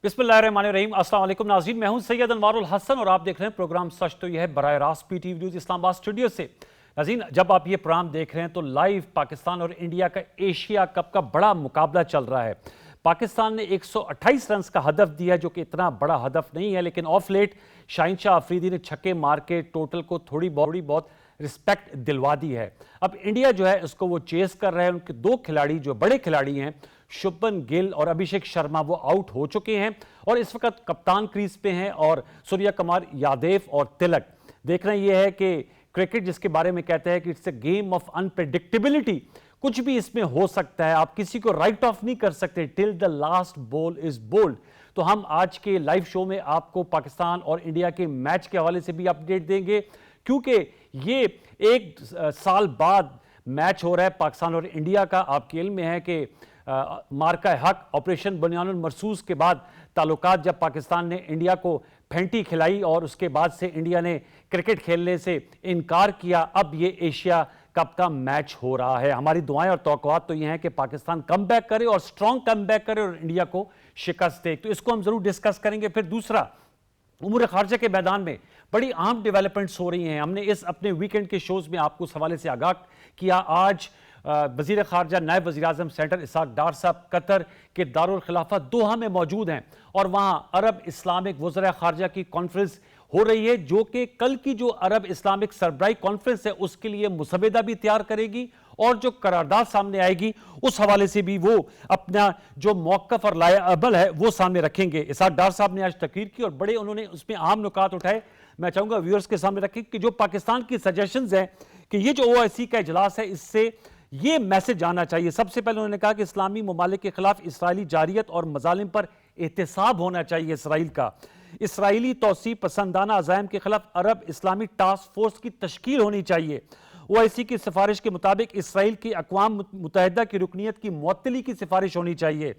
बिस्मिल्लाहिर्रहमानिर्रहीम। अस्सलाम वालेकुम नाज़रीन, मैं हूं सैयद अनवारुल हसन और आप देख रहे हैं प्रोग्राम सच तो यह है बराह रास्त पीटीवी न्यूज़ इस्लामाबाद स्टूडियो से। नाज़रीन, जब आप ये प्रोग्राम देख रहे हैं तो लाइव पाकिस्तान और इंडिया का एशिया कप का बड़ा मुकाबला चल रहा है। पाकिस्तान ने 128 रन का हदफ दिया है, जो कि इतना बड़ा हदफ नहीं है, लेकिन ऑफ लेट शाहीन शाह अफरीदी ने छक्के मार के टोटल को थोड़ी बहुत रिस्पेक्ट दिलवा दी है। अब इंडिया जो है उसको वो चेस कर रहे हैं। उनके दो खिलाड़ी जो बड़े खिलाड़ी हैं, शुभमन गिल और अभिषेक शर्मा, वो आउट हो चुके हैं और इस वक्त कप्तान क्रीज पे हैं और सूर्य कुमार यादव और तिलक। देखना यह है कि क्रिकेट जिसके बारे में कहते हैं कि it's a game of unpredictability, कुछ भी इसमें हो सकता है, आप किसी को राइट ऑफ नहीं कर सकते till the last ball is bowled. तो हम आज के लाइव शो में आपको पाकिस्तान और इंडिया के मैच के हवाले से भी अपडेट देंगे, क्योंकि ये एक साल बाद मैच हो रहा है पाकिस्तान और इंडिया का। आपके इल्म में है कि मार्का हक ऑपरेशन बुनियानुल मरसूस के बाद ताल्लुकात जब पाकिस्तान ने इंडिया को फेंटी खिलाई और उसके बाद से इंडिया ने क्रिकेट खेलने से इनकार किया, अब ये एशिया कप का मैच हो रहा है। हमारी दुआएं और तवक्कुआत तो ये हैं कि पाकिस्तान कम बैक करे और स्ट्रॉन्ग कम बैक करे और इंडिया को शिकस्त दे। तो इसको हम जरूर डिस्कस करेंगे। फिर दूसरा, उमूर खारजा के मैदान में बड़ी अहम डेवलपमेंट्स हो रही हैं। हमने इस अपने वीकेंड के शोज में आपको इस हवाले से आगाह किया। आज वज़ीर खारजा नायब वज़ीर आज़म सेंटर इसाक डार साहब कतर के दारुल खिलाफा दोहा में मौजूद हैं और वहाँ अरब इस्लामिक वज़रा खारजा की कॉन्फ्रेंस हो रही है, जो कि कल की जो अरब इस्लामिक सरबराही कॉन्फ्रेंस है उसके लिए मुसवदा भी तैयार करेगी और जो करारदाद सामने आएगी उस हवाले से भी वो अपना जो मौक़िफ़ और लाएअमल है वो सामने रखेंगे। इसाक डार साहब ने आज तकरीर की और बड़े उन्होंने उसमें अहम नुकात उठाए। मैं चाहूँगा व्यूअर्स के सामने रखें कि जो पाकिस्तान की सजेशंस हैं कि ये जो OIC का इजलास है, इससे ये मैसेज आना चाहिए। सबसे पहले उन्होंने कहा कि इस्लामी ममालिक के खिलाफ इसराइली जारियत और मजालिम पर एहतसाब होना चाहिए इसराइल का। इसराइली तौसी पसंदाना अज़ाइम के खिलाफ अरब इस्लामी टास्क फोर्स की तश्कील होनी चाहिए। OIC की सिफारिश के मुताबिक इसराइल की अक़वाम मुत्तहिदा की रुकनीत की मुअत्तली की सिफारिश होनी चाहिए।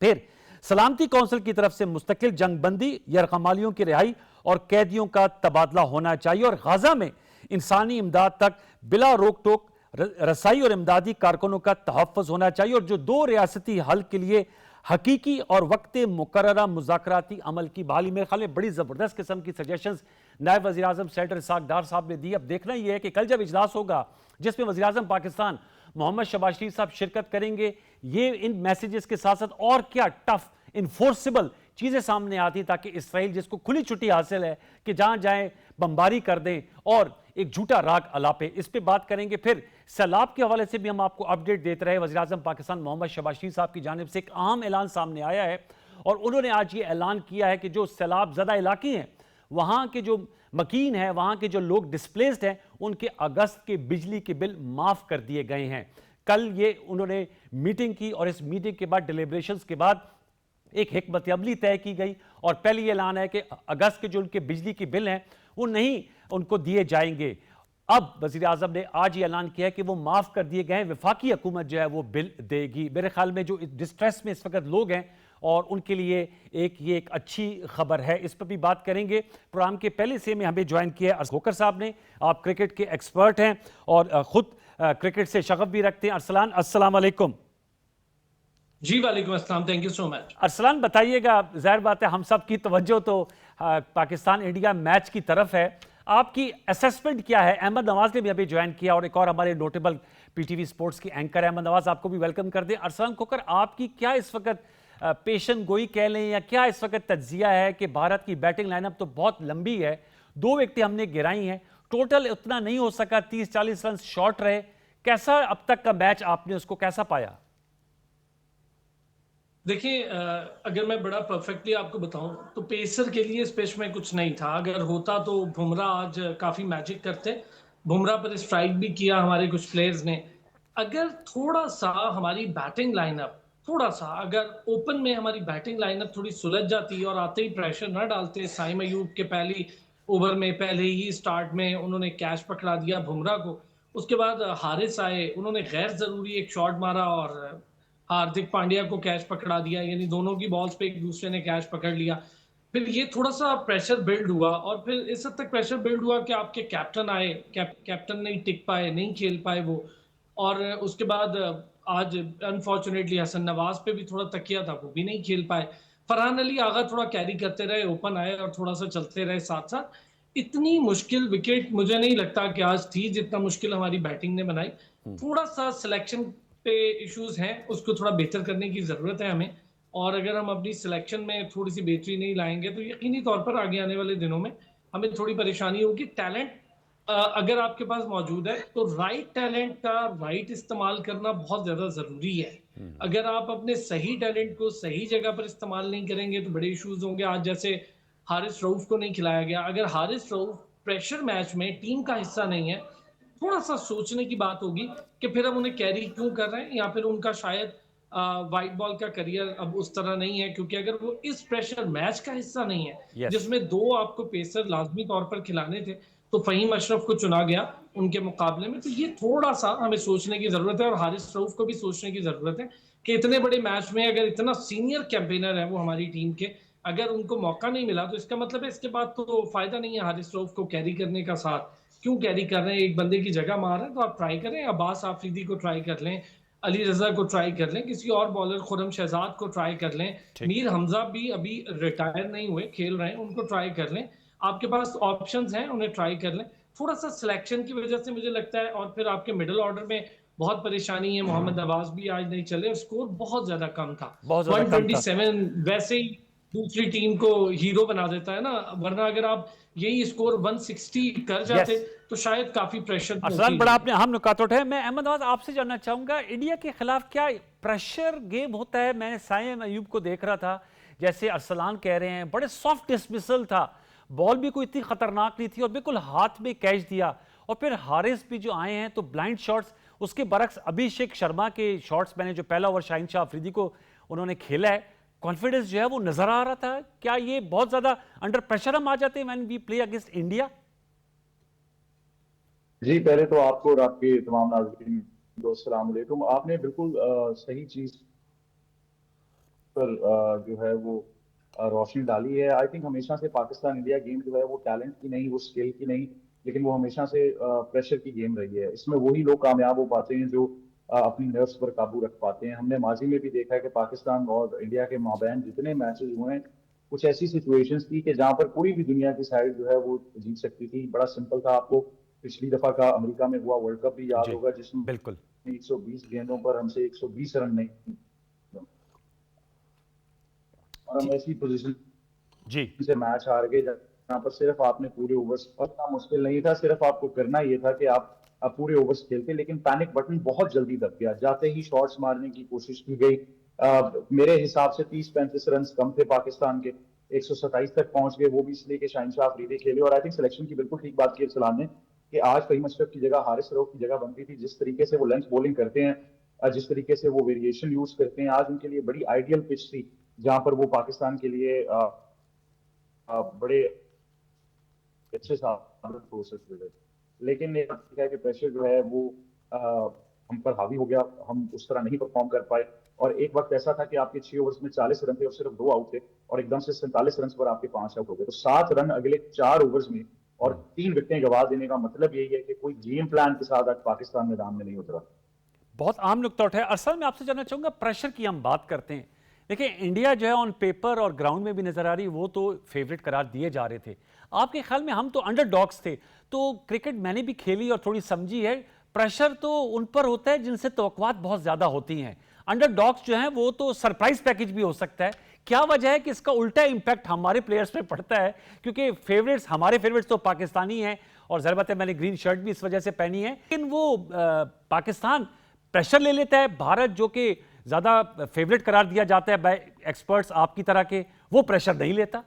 फिर सलामती कौंसिल की तरफ से मुस्तकिल जंगबंदी, यरगमालियों की रिहाई और कैदियों का तबादला होना चाहिए और गाजा में इंसानी इमदाद तक बिला रोक टोक रसाई और इमदादी कारकुनों का तहफ़्फ़ुज़ होना चाहिए और जो दो रियासती हल के लिए हकीकी और वक्त मुकर्ररा मुज़ाकराती अमल की बहाली। मेरे ख्याल में बड़ी ज़बरदस्त किस्म की सजेशंस नायब वज़ीर आज़म सेंटर इसाक डार साहब ने दी। अब देखना यह है कि कल जब इजलास होगा जिसमें वज़ीर आज़म पाकिस्तान मोहम्मद शहबाज शरीफ साहब शिरकत करेंगे, ये इन मैसेजेस के साथ साथ और क्या टफ इन्फोर्सिबल चीज़ें सामने आती ताकि इसराइल, जिसको खुली छुट्टी हासिल है कि जहां जाएं बमबारी कर दें और एक झूठा राग अलापे, इस पे बात करेंगे। फिर सैलाब के हवाले से भी हम आपको अपडेट देते रहे। वज़ीर आज़म पाकिस्तान मोहम्मद शहबाज शरीफ साहब की जानिब से एक अहम ऐलान सामने आया है और उन्होंने आज ये ऐलान किया है कि जो सैलाब ज़दा इलाके हैं, वहाँ के जो मकीन हैं, वहाँ के जो लोग डिस्प्लेस्ड हैं, उनके अगस्त के बिजली के बिल माफ़ कर दिए गए हैं। कल ये उन्होंने मीटिंग की और इस मीटिंग के बाद डिलिब्रेशंस के बाद एक हिकमत अमली तय की गई और पहली ऐलान है कि अगस्त के जो उनके बिजली के बिल हैं वो नहीं उनको दिए जाएंगे। अब वज़ीर आज़म ने आज ये ऐलान किया है कि वो माफ़ कर दिए गए हैं, वफाकी हुकूमत जो है वो बिल देगी। मेरे ख्याल में जो डिस्ट्रेस में इस वक्त लोग हैं और उनके लिए ये एक अच्छी खबर है। इस पर भी बात करेंगे। प्रोग्राम के पहले से में हमें ज्वाइन किया है अरसलान खोकर साहब ने। आप क्रिकेट के एक्सपर्ट हैं और ख़ुद क्रिकेट से शगफ भी रखते हैं। अरसलान, अस्सलाम वालेकुम। जी वालेकुम अस्सलाम, thank you so much. Arsalan, बताइएगा, ज़ाहिर बात है हम सब की तवज्जो तो पाकिस्तान इंडिया मैच की तरफ है। आपकी असेसमेंट क्या है? अहमद नवाज ने भी अभी ज्वाइन किया और एक और हमारे नोटेबल PTV स्पोर्ट्स की एंकर अहमद नवाज, आपको भी वेलकम कर दें। अरसलान खोकर, आपकी क्या इस वक्त पेशन गोई कह लें या क्या इस वक्त तज्जिया है कि भारत की बैटिंग लाइनअप तो बहुत लंबी है, 2 विकेटें हमने गिराई हैं, टोटल उतना नहीं हो सका, 30-40 रन शॉर्ट रहे। कैसा अब तक का मैच आपने उसको कैसा पाया? देखिए, अगर मैं बड़ा परफेक्टली आपको बताऊं तो पेसर के लिए इस पिच में कुछ नहीं था। अगर होता तो बुमराह आज काफ़ी मैजिक करते। बुमराह पर स्ट्राइक भी किया हमारे कुछ प्लेयर्स ने। अगर थोड़ा सा हमारी बैटिंग लाइनअप, थोड़ा सा अगर ओपन में हमारी बैटिंग लाइनअप थोड़ी सुलझ जाती और आते ही प्रेशर न डालते, साइम अयूब के पहली ओवर में पहले ही स्टार्ट में उन्होंने कैच पकड़ा दिया बुमराह को। उसके बाद हारिस आए, उन्होंने गैर ज़रूरी एक शॉट मारा और हार्दिक पांड्या को कैच पकड़ा दिया, यानी दोनों की बॉल्स पे एक दूसरे ने कैच पकड़ लिया। फिर ये थोड़ा सा प्रेशर बिल्ड हुआ और फिर इस हद तक प्रेशर बिल्ड हुआ कि आपके कैप्टन आए, कैप्टन नहीं टिक पाए, नहीं खेल पाए वो। और उसके बाद आज अनफॉर्चुनेटली हसन नवाज पे भी थोड़ा तकिया था, वो भी नहीं खेल पाए। फरहान अली आगा थोड़ा कैरी करते रहे, ओपन आए और थोड़ा सा चलते रहे साथ साथ। इतनी मुश्किल विकेट मुझे नहीं लगता कि आज थी जितना मुश्किल हमारी बैटिंग ने बनाई। थोड़ा सा सिलेक्शन पे इश्यूज हैं, उसको थोड़ा बेहतर करने की ज़रूरत है हमें। और अगर हम अपनी सिलेक्शन में थोड़ी सी बेहतरी नहीं लाएंगे तो यकीनी तौर पर आगे आने वाले दिनों में हमें थोड़ी परेशानी होगी। टैलेंट अगर आपके पास मौजूद है तो राइट टैलेंट का राइट इस्तेमाल करना बहुत ज़्यादा ज़रूरी है। अगर आप अपने सही टैलेंट को सही जगह पर इस्तेमाल नहीं करेंगे तो बड़े इश्यूज होंगे। आज जैसे हारिस रऊफ को नहीं खिलाया गया, अगर हारिस रऊफ प्रेशर मैच में टीम का हिस्सा नहीं है, थोड़ा सा सोचने की बात होगी कि फिर हम उन्हें कैरी क्यों कर रहे हैं, या फिर उनका शायद वाइट बॉल का करियर अब उस तरह नहीं है। क्योंकि अगर वो इस प्रेशर मैच का हिस्सा नहीं है यस। जिसमें दो आपको पेसर लाजमी तौर पर खिलाने थे, तो फहीम अशरफ को चुना गया उनके मुकाबले में, तो ये थोड़ा सा हमें सोचने की जरूरत है। और हारिस रऊफ को भी सोचने की जरूरत है कि इतने बड़े मैच में अगर इतना सीनियर कैंपेनर है वो हमारी टीम के, अगर उनको मौका नहीं मिला तो इसका मतलब है इसके बाद तो फायदा नहीं है हारिस रऊफ को कैरी करने का। साथ क्यों कैरी कर रहे हैं, एक बंदे की जगह मार रहे हैं तो आप ट्राई करें, अब्बास आफरीदी को ट्राई कर लें, अली रजा को ट्राई कर लें, किसी और बॉलर खुरम शहजाद को ट्राई कर लें, ठीक। मीर हमजा भी अभी रिटायर नहीं हुए, खेल रहे हैं, उनको ट्राई कर लें। आपके पास ऑप्शंस हैं, उन्हें ट्राई कर लें। थोड़ा सा सिलेक्शन की वजह से मुझे लगता है, और फिर आपके मिडिल ऑर्डर में बहुत परेशानी है। मोहम्मद नवाज भी आज नहीं चले और स्कोर बहुत ज्यादा कम था। बहुत ज्यादा कम था। 127 वैसे ही दूसरी टीम को हीरो बना देता है ना, वरना अगर आप यही स्कोर 160 कर जाते यस। तो शायद काफी प्रेशर अरसलान, बड़ा आपने अहम नुकात उठाए। मैं अहमद नवाज आपसे जानना चाहूंगा, इंडिया के खिलाफ क्या प्रेशर गेम होता है? मैंने साइम अयूब को देख रहा था, जैसे अरसलान कह रहे हैं, बड़े सॉफ्ट डिसमिसल था, बॉल भी कोई इतनी खतरनाक नहीं थी और बिल्कुल हाथ में कैच दिया। और फिर हारिस भी जो आए हैं तो ब्लाइंड शॉट्स, उसके बरक्स अभिषेक शर्मा के शॉट्स, मैंने जो पहला ओवर शाहीन शाह अफरीदी को उन्होंने खेला है, कॉन्फिडेंस जो है वो नजर आ रहा था। क्या ये बहुत ज्यादा अंडर प्रेशर हम आ जाते हैं when we play against India? जी, पहले तो आपको और आपके तमाम नाज़रीन को अस्सलाम वालेकुम। आपने बिल्कुल सही चीज पर जो है वो रोशनी डाली है। आई थिंक हमेशा से पाकिस्तान इंडिया गेम जो है वो टैलेंट की नहीं, वो स्किल की नहीं, लेकिन वो हमेशा से प्रेशर की गेम रही है। इसमें वही लोग कामयाब हो पाते हैं जो अपनी नर्व्स पर काबू रख पाते हैं। हमने माजी में भी देखा है कि पाकिस्तान और इंडिया के माबैन जितने मैचेस हुए हैं, कुछ ऐसी सिचुएशंस थी कि जहां पर कोई भी दुनिया की साइड जो है वो जीत सकती थी। बड़ा सिंपल था। आपको पिछली दफा का अमेरिका में हुआ वर्ल्ड कप भी याद जी होगा, जिसमें बिल्कुल। 120 गेंदों पर हमसे 120 रन नहीं, और हम जी ऐसी पोजीशन जी। से मैच हार गए जहाँ पर सिर्फ आपने पूरे ओवर्स, इतना मुश्किल नहीं था, सिर्फ आपको करना ये था कि आप पूरे ओवर्स खेलते, लेकिन पैनिक बटन बहुत जल्दी दब गया। जाते ही शॉट्स मारने की कोशिश की गई। मेरे हिसाब से 30-35 रन कम थे पाकिस्तान के, 127 तक पहुंच गए, वो भी इसलिए कि शाहीन शाह अफरीदी खेले। और आई थिंक सिलेक्शन की बिल्कुल ठीक बात की सलाम ने कि आज फहीम अशरफ की जगह हारिस रऊफ की जगह बनती थी। जिस तरीके से वो लेंथ बॉलिंग करते हैं, जिस तरीके से वो वेरिएशन यूज करते हैं, आज उनके लिए बड़ी आइडियल पिच थी जहां पर वो पाकिस्तान के लिए बड़े अच्छे साबित हो सकते थे। लेकिन ये है कि प्रेशर जो है वो हम पर हावी हो गया, हम उस तरह नहीं परफॉर्म कर पाए। और एक वक्त ऐसा था कि आपके 6 ओवर्स में 40 रन थे और सिर्फ 2 आउट थे, और एकदम से 47 रन पर आपके 5 आउट हो गए। तो 7 रन अगले 4 ओवर्स में और 3 विकेटें गवा देने का मतलब यही है कि कोई गेम प्लान के साथ आज पाकिस्तान मैदान में नहीं उतरा। बहुत आम नुकता उठाया। असल में आपसे जानना चाहूंगा, प्रेशर की हम बात करते हैं, देखिए इंडिया जो है ऑन पेपर और ग्राउंड में भी नजर आ रही, वो तो फेवरेट करार दिए जा रहे थे। आपके ख्याल में, हम तो अंडरडॉग्स थे, तो क्रिकेट मैंने भी खेली और थोड़ी समझी है, प्रेशर तो उन पर होता है जिनसे तवक्कुआत बहुत ज्यादा होती हैं। अंडरडॉग्स जो हैं वो तो सरप्राइज पैकेज भी हो सकता है। क्या वजह है कि इसका उल्टा इंपैक्ट हमारे प्लेयर्स पे पड़ता है? क्योंकि फेवरेट्स, हमारे फेवरेट्स तो पाकिस्तानी हैं, और ज़ाहिर बात है मैंने ग्रीन शर्ट भी इस वजह से पहनी है, लेकिन वो पाकिस्तान प्रेशर ले लेता है, भारत जो कि ज्यादा फेवरेट करार दिया जाता है बाय एक्सपर्ट्स आपकी तरह के, वो प्रेशर नहीं लेता।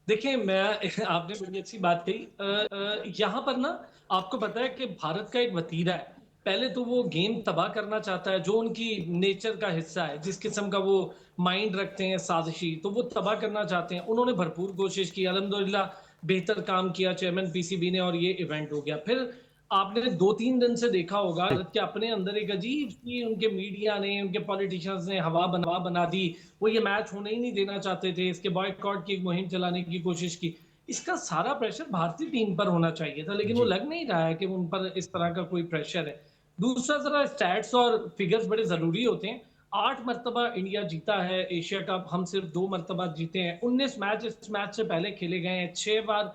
देखिए, मैं आपने बड़ी अच्छी बात कही। यहाँ पर ना आपको पता है कि भारत का एक वतीरा है। पहले तो वो गेम तबाह करना चाहता है, जो उनकी नेचर का हिस्सा है, जिस किस्म का वो माइंड रखते हैं साजिशी, तो वो तबाह करना चाहते हैं। उन्होंने भरपूर कोशिश की, अल्हम्दुलिल्लाह बेहतर काम किया चेयरमैन पीसीबी ने, और ये इवेंट हो गया। फिर आपने 2-3 दिन से देखा होगा कि अपने अंदर एक अजीब सी उनके मीडिया ने, उनके पॉलिटिशियंस ने हवा बना दी। वो ये मैच होने ही नहीं देना चाहते थे, इसके बॉयकॉट की एक मुहिम चलाने की कोशिश की। इसका सारा प्रेशर भारतीय टीम पर होना चाहिए था, लेकिन वो जी लग नहीं रहा है कि उन पर इस तरह का कोई प्रेशर है। दूसरा, जरा स्टैट्स और फिगर्स बड़े जरूरी होते हैं। 8 मरतबा इंडिया जीता है एशिया कप, हम सिर्फ 2 मरतबा जीते हैं। 19 मैच इस मैच से पहले खेले गए हैं, 6 बार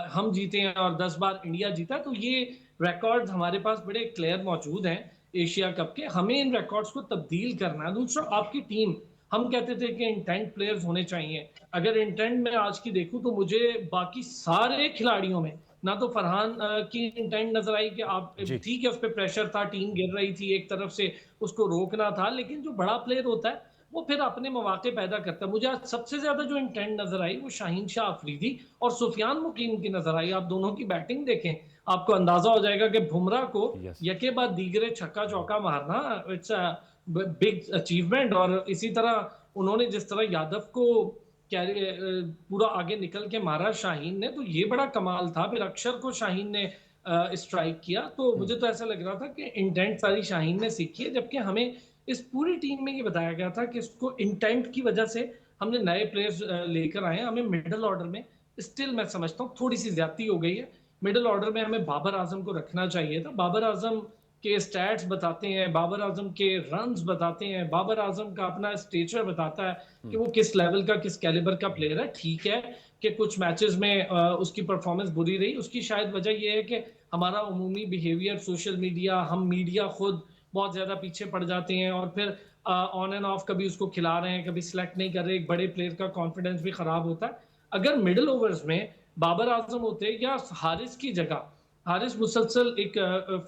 हम जीते हैं और 10 बार इंडिया जीता। तो ये रिकॉर्ड्स हमारे पास बड़े क्लियर मौजूद हैं एशिया कप के। हमें इन रिकॉर्ड्स को तब्दील करना है। दूसरा, आपकी टीम, हम कहते थे कि इंटेंट प्लेयर्स होने चाहिए। अगर इंटेंट में आज की देखूं तो मुझे बाकी सारे खिलाड़ियों में ना तो फरहान की इंटेंट नजर आई कि आप जी ठीक है, उस पर प्रेशर था, टीम गिर रही थी एक तरफ से, उसको रोकना था, लेकिन जो बड़ा प्लेयर होता है वो फिर अपने मौके पैदा करता है। मुझे आज सबसे ज्यादा जो इंटेंट नजर आई वो शाहीन शाह अफरीदी और सुफियान मुकीम की नजर आई। आप दोनों की बैटिंग देखें, आपको अंदाजा हो जाएगा कि बुमराह को यस यके बाद दीगरे छक्का चौका मारना, इट्स अ बिग अचीवमेंट। और इसी तरह उन्होंने जिस तरह यादव को पूरा आगे निकल के मारा शाहीन ने, तो ये बड़ा कमाल था। फिर अक्षर को शाहीन ने स्ट्राइक किया। तो मुझे तो ऐसा लग रहा था कि इंटेंट सारी शाहीन ने सीखी है, जबकि हमें इस पूरी टीम में ये बताया गया था कि इसको इंटेंट की वजह से हमने नए प्लेयर्स लेकर आए हैं। हमें मिडिल ऑर्डर में स्टिल मैं समझता हूँ थोड़ी सी ज्यादती हो गई है। मिडिल ऑर्डर में हमें बाबर आजम को रखना चाहिए था। बाबर आजम के स्टैट्स बताते हैं, बाबर आजम के रन्स बताते हैं, बाबर आजम का अपना स्टेचर बताता है कि वो किस लेवल का, किस कैलिबर का प्लेयर है। ठीक है कि कुछ मैचेस में उसकी परफॉर्मेंस बुरी रही, उसकी शायद वजह यह है कि हमारा उमूमी बिहेवियर, सोशल मीडिया, हम मीडिया खुद बहुत ज्यादा पीछे पड़ जाते हैं और फिर ऑन एंड ऑफ कभी उसको खिला रहे हैं, कभी सिलेक्ट नहीं कर रहे। एक बड़े प्लेयर का कॉन्फिडेंस भी खराब होता है। अगर मिडिल ओवर्स में बाबर आजम होते या हारिस की जगह, हारिस मुसलसल एक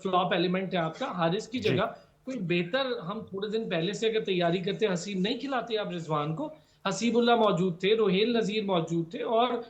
फ्लॉप एलिमेंट है आपका, हारिस की जी जगह कोई बेहतर, हम थोड़े दिन पहले से अगर तैयारी करते, हसीब नहीं खिलाते आप रिजवान को, हसीबुल्ला मौजूद थे, रोहेल नजीर मौजूद थे और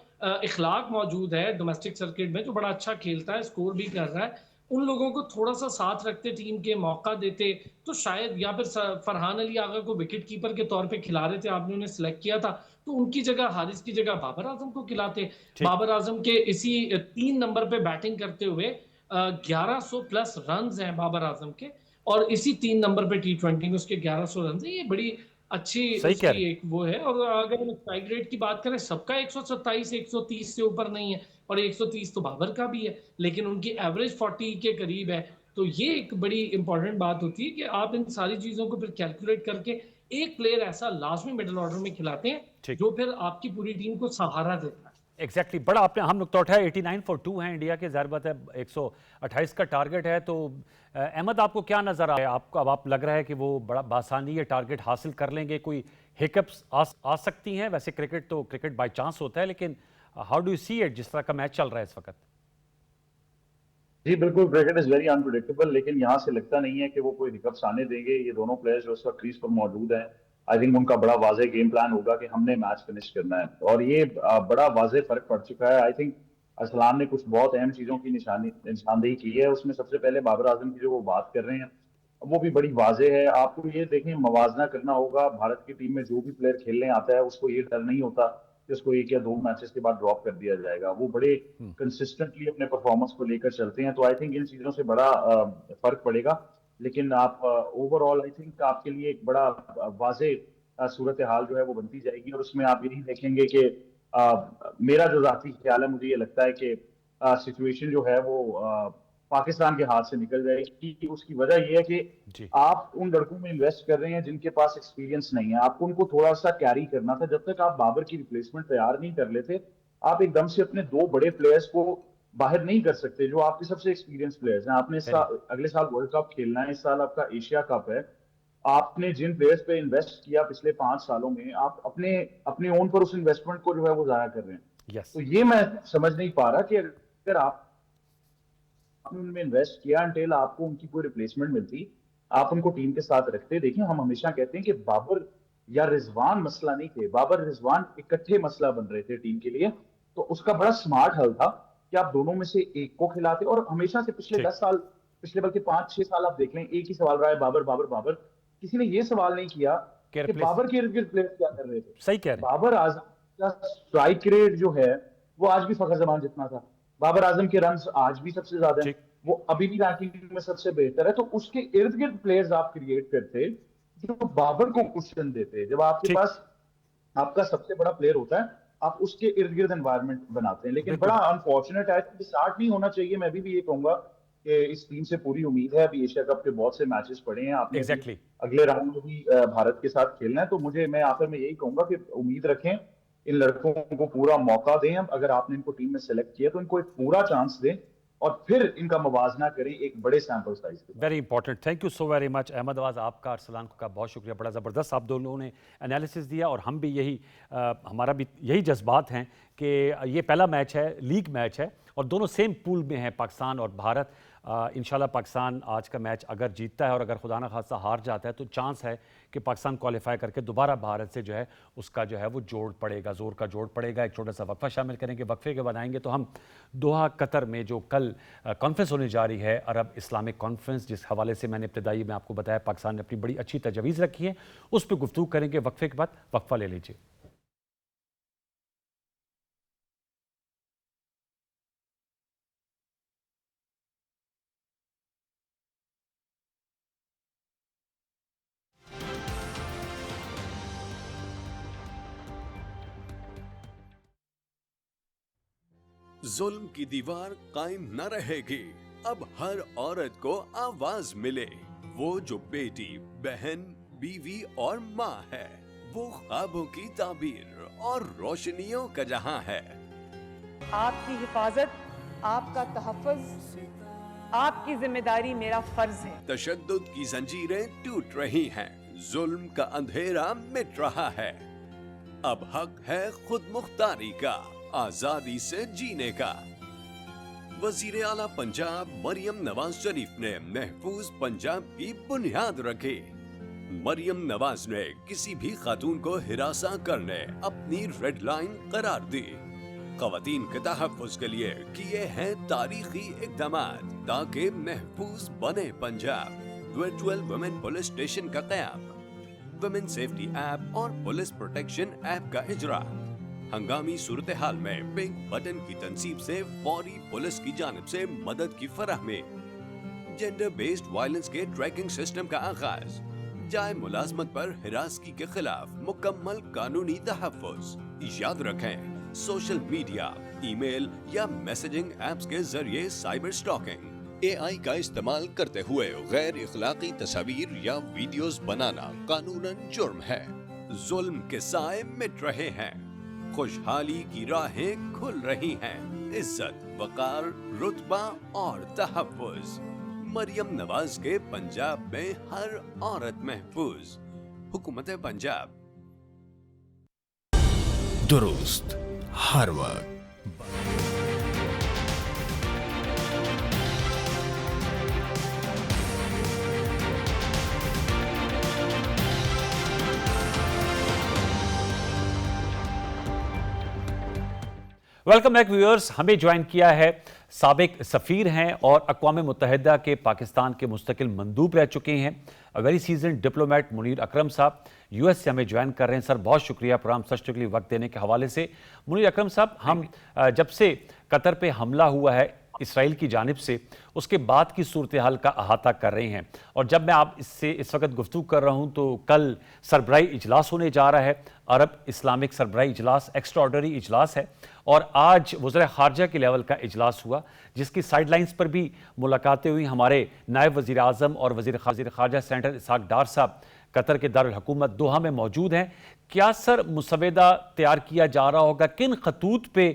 इखलाक मौजूद है डोमेस्टिक सर्किट में जो बड़ा अच्छा खेलता है, स्कोर भी कर रहा है। उन लोगों को थोड़ा सा साथ रखते, टीम के मौका देते, तो शायद, या फिर फरहान अली आगा को विकेट कीपर के तौर पे खिला रहे थे, आपने उन्हें सिलेक्ट किया था, तो उनकी जगह, हारिस की जगह बाबर आजम को खिलाते। ठीक बाबर आजम के इसी 3 नंबर पे बैटिंग करते हुए 1100 प्लस रन हैं बाबर आजम के, और इसी 3 नंबर पे T20 में उसके 1100 रन है। ये बड़ी अच्छी सही कह रहे उसकी एक वो है। और अगर हम स्ट्राइक रेट की बात करें, सबका 127 130 से ऊपर नहीं है, और 130 तो बाबर का भी है, लेकिन उनकी एवरेज 40 के करीब है। तो ये एक बड़ी इंपॉर्टेंट बात होती है कि आप इन सारी चीजों को फिर कैलकुलेट करके एक प्लेयर ऐसा लास्ट में मिडिल ऑर्डर में खिलाते हैं ठीक जो फिर आपकी पूरी टीम को सहारा देता है। एग्जैक्टली बड़ा आपने हम नुकता उठाया 89 फॉर 2 है इंडिया के, ज़ाहिर बात है 128 का टारगेट है। तो अहमद आपको क्या नज़र आया, आपको अब आप लग रहा है कि वो बड़ा बासानी ये टारगेट हासिल कर लेंगे? कोई हिकअप्स आ सकती हैं? वैसे क्रिकेट तो क्रिकेट बाय चांस होता है, लेकिन how do you see it जिस तरह का मैच चल रहा है इस वक्त? जी बिल्कुल, क्रिकेट इज वेरी अनप्रिडिक्टेबल, लेकिन यहाँ से लगता नहीं है कि वो कोई हिकअप्स आने देंगे। ये दोनों प्लेयर्स जो इस वक्त क्रीज पर मौजूद हैं, आई थिंक उनका बड़ा वाज़ेह गेम प्लान होगा कि हमने मैच फिनिश करना है, और ये बड़ा वाज़ेह फर्क पड़ चुका है। आई थिंक अरसलान ने कुछ बहुत अहम चीजों की निशानदेही की है। उसमें सबसे पहले बाबर आजम की जो वो बात कर रहे हैं वो भी बड़ी वाज़ेह है। आपको ये देखें, मवाजना करना होगा। भारत की टीम में जो भी प्लेयर खेलने आता है उसको ये डर नहीं होता कि उसको 1 या 2 मैचेस के बाद ड्रॉप कर दिया जाएगा। वो बड़े कंसिस्टेंटली अपने परफॉर्मेंस को लेकर चलते हैं। तो आई थिंक इन चीजों से बड़ा फर्क पड़ेगा। लेकिन आप ओवरऑल आई थिंक आपके लिए एक बड़ा वाज़ेह सूरत हाल जो है वो बनती जाएगी, और उसमें आप यही देखेंगे कि मेरा जो जाती ख्याल है, मुझे ये लगता है कि सिचुएशन जो है वो पाकिस्तान के हाथ से निकल जाएगी। उसकी वजह यह है कि जी आप उन लड़कों में इन्वेस्ट कर रहे हैं जिनके पास एक्सपीरियंस नहीं है। आपको उनको थोड़ा सा कैरी करना था। जब तक आप बाबर की रिप्लेसमेंट तैयार नहीं कर लेते, आप एकदम से अपने 2 बड़े प्लेयर्स को बाहर नहीं कर सकते जो आपके सबसे एक्सपीरियंस प्लेयर्स हैं। आपने अगले साल वर्ल्ड कप खेलना है, इस साल आपका एशिया कप है। आपने जिन प्लेयर्स पे इन्वेस्ट किया पिछले 5 सालों में, आप अपने अपने ओन पर उस इन्वेस्टमेंट को जो है वो जाया कर रहे हैं। यस तो ये मैं समझ नहीं पा रहा कि अगर आप उनमें इन्वेस्ट किया अंटिल आपको उनकी कोई रिप्लेसमेंट मिलती, आप उनको टीम के साथ रखते। देखिए, हम हमेशा कहते हैं कि बाबर या रिजवान मसला नहीं थे, बाबर रिजवान इकट्ठे मसला बन रहे थे टीम के लिए। तो उसका बड़ा स्मार्ट हल था कि आप दोनों में से एक को खिलाते। और हमेशा से पिछले ठीक 10 साल, पिछले बल्कि 5-6 साल आप देख लें, एक ही सवाल रहा है, बाबर बाबर बाबर। किसी ने ये सवाल नहीं किया केयर कि प्लेस बाबर के इर्द गिर्द प्लेयर क्या कर रहे थे। सही कह रहे हैं। बाबर आजम का स्ट्राइक रेट जो है वो आज भी फखर जमान जितना था। बाबर आजम के रन आज भी सबसे ज्यादा है, ठीक वो अभी भी रैंकिंग में सबसे बेहतर है। तो उसके इर्द गिर्द प्लेयर्स आप क्रिएट करते जो बाबर को क्वेश्चन देते। जब आपके ठीक पास आपका सबसे बड़ा प्लेयर होता है, आप उसके इर्द गिर्द एनवायरनमेंट बनाते हैं। लेकिन बिल्कुल बड़ा अनफॉर्चुनेट है कि स्टार्ट नहीं होना चाहिए। मैं भी ये कहूंगा کہ اس ٹیم سے پوری امید ہے. ابھی ایشیا کپ کے بہت سے میچز پڑے ہیں, آپ نے ایگزیکٹلی اگلے راؤنڈ میں بھی بھارت کے ساتھ کھیلنا ہے. تو میں آخر میں یہی کہوں گا کہ امید رکھیں, ان لڑکوں کو پورا موقع دیں. اگر آپ نے ان کو ٹیم میں سلیکٹ کیا تو ان کو ایک پورا چانس دیں اور پھر ان کا موازنہ کریں ایک بڑے سیمپل سائز کے. Very important. Thank you so very much Ahmed Awaz, آپ کا ارسلان کا بہت شکریہ. بڑا زبردست آپ دونوں نے انالیسس دیا, اور ہم بھی ہمارا بھی یہی جذبات ہیں کہ یہ پہلا میچ ہے, لیگ میچ ہے, اور دونوں سیم پول میں ہیں, پاکستان اور بھارت. انشاءاللہ پاکستان آج کا میچ اگر جیتتا ہے اور اگر خدا نہ خواستہ ہار جاتا ہے تو چانس ہے کہ پاکستان کوالیفائی کر کے دوبارہ بھارت سے اس کا وہ جوڑ پڑے گا, زور کا جوڑ پڑے گا. ایک چھوٹا سا وقفہ شامل کریں گے, وقفے کے بنائیں گے تو ہم دوحہ قطر میں جو کل کانفرنس ہونے جا رہی ہے, عرب اسلامک کانفرنس, جس حوالے سے میں نے ابتدائی میں آپ کو بتایا پاکستان نے اپنی بڑی اچھی تجویز رکھی ہے, اس پہ گفتگو کریں گے. وقفے کے بعد وقفہ لے لیجیے. ظلم کی دیوار قائم نہ رہے گی. اب ہر عورت کو آواز ملے. وہ جو بیٹی, بہن, بیوی اور ماں ہے, وہ خوابوں کی تعبیر اور روشنیوں کا جہاں ہے. آپ کی حفاظت, آپ کا تحفظ, آپ کی ذمہ داری میرا فرض ہے. تشدد کی زنجیریں ٹوٹ رہی ہیں, ظلم کا اندھیرا مٹ رہا ہے. اب حق ہے خود مختاری کا, آزادی سے جینے کا. وزیر اعلیٰ پنجاب مریم نواز شریف نے محفوظ پنجاب کی بنیاد رکھی. مریم نواز نے کسی بھی خاتون کو ہراساں کرنے اپنی ریڈ لائن قرار دی. خواتین کے تحفظ کے لیے کیے ہیں تاریخی اقدامات تاکہ محفوظ بنے Punjab. Virtual women police station کا قیام, ویمن سیفٹی ایپ اور پولیس پروٹیکشن ایپ کا اجرا. ہنگامی صورتحال میں پنک بٹن کی تنصیب سے فوری پولیس کی جانب سے مدد کی فراہمی. جینڈر بیسڈ وائلنس کے ٹریکنگ سسٹم کا آغاز. جائے ملازمت پر ہراسگی کے خلاف مکمل قانونی تحفظ. یاد رکھیں, سوشل میڈیا, ای میل یا میسجنگ ایپس کے ذریعے سائبر اسٹاکنگ, اے آئی کا استعمال کرتے ہوئے غیر اخلاقی تصاویر یا ویڈیوز بنانا قانوناً جرم ہے. ظلم کے سائے مٹ رہے ہیں, خوشحالی کی راہیں کھل رہی ہیں. عزت, وقار, رتبہ اور تحفظ. مریم نواز کے پنجاب میں ہر عورت محفوظ. حکومت پنجاب. درست ہر وقت. Welcome back viewers. ہمیں جوائن کیا ہے سابق سفیر ہیں اور اقوام متحدہ کے پاکستان کے مستقل مندوب رہ چکے ہیں, ویری سیزنڈ ڈپلومیٹ منیر اکرم صاحب یو ایس سے ہمیں جوائن کر رہے ہیں. سر بہت شکریہ پروگرام سچ کے لیے وقت دینے کے حوالے سے. منیر اکرم صاحب, ہم جب سے قطر پہ حملہ ہوا ہے اسرائیل کی جانب سے, اس کے بعد کی صورتحال کا احاطہ کر رہے ہیں, اور جب میں آپ اس وقت گفتگو کر رہا ہوں تو کل سربراہی اجلاس ہونے جا رہا ہے, عرب اسلامک سربراہی اجلاس, ایکسٹرا آرڈنری اجلاس ہے, اور آج وزراء خارجہ کے لیول کا اجلاس ہوا جس کی سائیڈ لائنز پر بھی ملاقاتیں ہوئی. ہمارے نائب وزیر اعظم اور وزیر خارجہ سینیٹر اسحاق ڈار صاحب قطر کے دارالحکومت دوحہ میں موجود ہیں. کیا سر مسودہ تیار کیا جا رہا ہوگا, کن خطوط پہ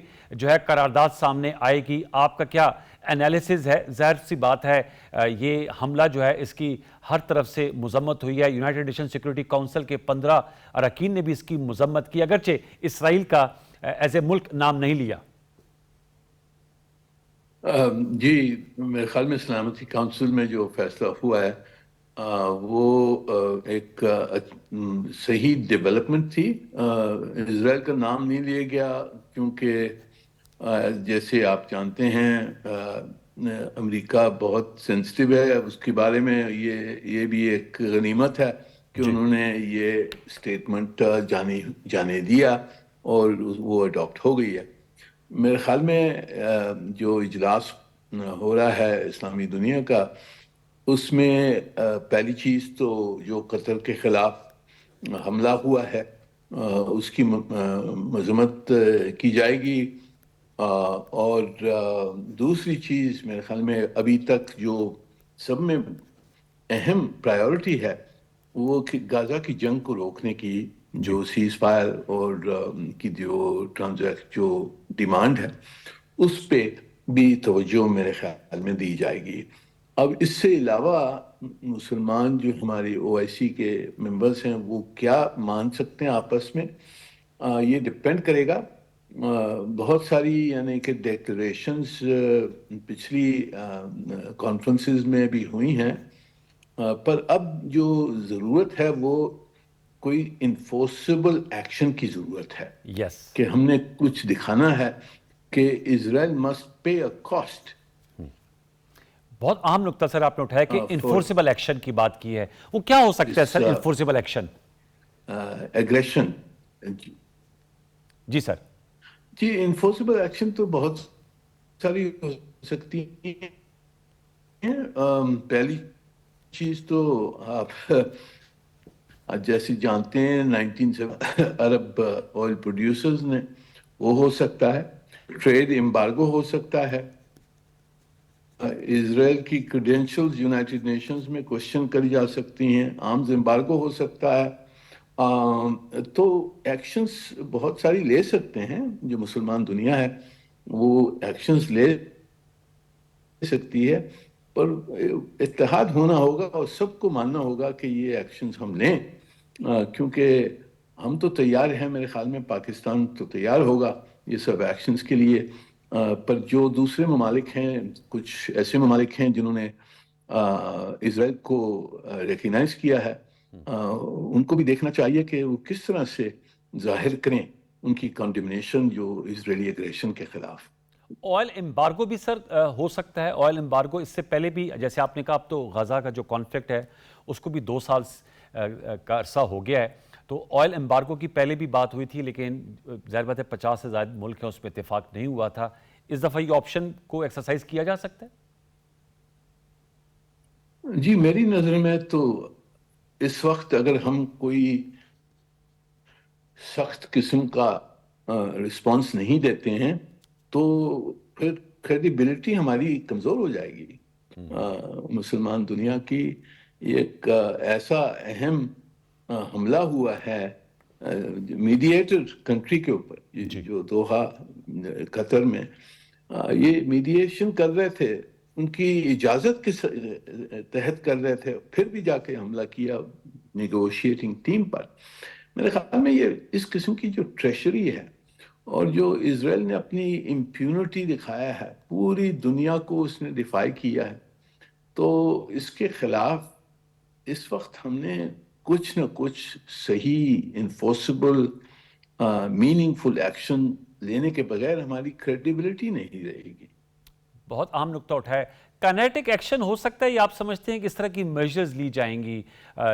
قرارداد سامنے آئے گی, آپ کا کیا انالیسز ہے؟ ظاہر سی بات ہے یہ حملہ اس کی ہر طرف سے مذمت ہوئی ہے. یونائیٹڈ نیشن سیکورٹی کونسل کے 15 اراکین نے بھی اس کی مذمت کی, اگرچہ اسرائیل کا ایز اے ملک نام نہیں لیا. جی, میرے خیال میں سلامتی کونسل میں جو فیصلہ ہوا ہے وہ ایک صحیح ڈیولپمنٹ تھی. اسرائیل کا نام نہیں لیا گیا کیونکہ جیسے آپ جانتے ہیں امریکہ بہت سینسٹیو ہے اس کے بارے میں. یہ بھی ایک غنیمت ہے کہ انہوں نے یہ اسٹیٹمنٹ جانے دیا اور وہ اڈاپٹ ہو گئی ہے. میرے خیال میں جو اجلاس ہو رہا ہے اسلامی دنیا کا, اس میں پہلی چیز تو جو قطر کے خلاف حملہ ہوا ہے اس کی مذمت کی جائے گی, اور دوسری چیز میرے خیال میں ابھی تک جو سب میں اہم پرائیورٹی ہے وہ کہ غزہ کی جنگ کو روکنے کی جو سیز فائر اور کی جو ڈیمانڈ ہے اس پہ بھی توجہ میرے خیال میں دی جائے گی. اب اس سے علاوہ مسلمان جو ہماری OIC کے ممبرز ہیں وہ کیا مان سکتے ہیں آپس میں، یہ ڈپینڈ کرے گا. بہت ساری یعنی کہ ڈیکلریشنز پچھلی کانفرنسز میں بھی ہوئی ہیں، پر اب جو ضرورت ہے وہ کوئی انفورسیبل ایکشن کی ضرورت ہے. یس کہ ہم نے کچھ دکھانا ہے کہ اسرائیل مسٹ پے اے کاسٹ. بہت اہم نقطہ سر آپ نے اٹھایا کہ انفورسیبل ایکشن کی بات کی ہے. وہ کیا ہو سکتا ہے سر انفورسیبل ایکشن؟ ایگریشن. جی سر. جی انفورسیبل ایکشن تو بہت ساری ہو سکتی ہیں. پہلی چیز تو آپ جیسے جانتے ہیں 19 عرب آئل پروڈیوسرز نے، وہ ہو سکتا ہے. ٹریڈ امبارگو ہو سکتا ہے. اسرائیل کی کریڈینشلز یونائٹڈ نیشنز میں کوشچن کری جا سکتی ہیں. آرمز امبارگو ہو سکتا ہے. تو ایکشنز بہت ساری لے سکتے ہیں. جو مسلمان دنیا ہے وہ ایکشنز لے سکتی ہے، پر اتحاد ہونا ہوگا اور سب کو ماننا ہوگا کہ یہ ایکشنز ہم لیں، کیونکہ ہم تو تیار ہیں. میرے خیال میں پاکستان تو تیار ہوگا یہ سب ایکشنز کے لیے، پر جو دوسرے ممالک ہیں، کچھ ایسے ممالک ہیں جنہوں نے اسرائیل کو ریکگنائز کیا ہے، ان کو بھی دیکھنا چاہیے کہ وہ کس طرح سے ظاہر کریں ان کی کنڈیمنیشن جو اسرائیلی ایگریشن کے خلاف. آئل امبارگو بھی سر ہو سکتا ہے. آئل امبارگو اس سے پہلے بھی جیسے آپ نے کہا اب تو غزہ کا جو کانفلکٹ ہے اس کو بھی 2 سال کا عرصہ ہو گیا ہے، تو آئل امبارگو کی پہلے بھی بات ہوئی تھی، لیکن ظاہر بات ہے 50 سے زائد ملک ہیں، اس میں اتفاق نہیں ہوا تھا. اس دفعہ یہ آپشن کو ایکسرسائز کیا جا سکتا ہے؟ جی میری نظر میں تو اس وقت اگر ہم کوئی سخت قسم کا رسپانس نہیں دیتے ہیں تو پھر کریڈیبلٹی ہماری کمزور ہو جائے گی. مسلمان دنیا کی ایک ایسا اہم حملہ ہوا ہے میڈییٹر کنٹری کے اوپر، جو دوحہ قطر میں یہ میڈییشن کر رہے تھے، ان کی اجازت کے تحت کر رہے تھے، پھر بھی جا کے حملہ کیا نیگوشیٹنگ ٹیم پر. میرے خیال میں یہ اس قسم کی جو ٹریشری ہے اور جو اسرائیل نے اپنی امپیونٹی دکھایا ہے، پوری دنیا کو اس نے ڈیفائی کیا ہے، تو اس کے خلاف اس وقت ہم نے کچھ نہ کچھ صحیح انفورسیبل میننگ فل ایکشن لینے کے بغیر ہماری کریڈیبلٹی نہیں رہے گی. بہت اہم نقطہ اٹھایا. کائنیٹک ایکشن ہو سکتا ہے، یا آپ سمجھتے ہیں کہ اس طرح کی میجرز لی جائیں گی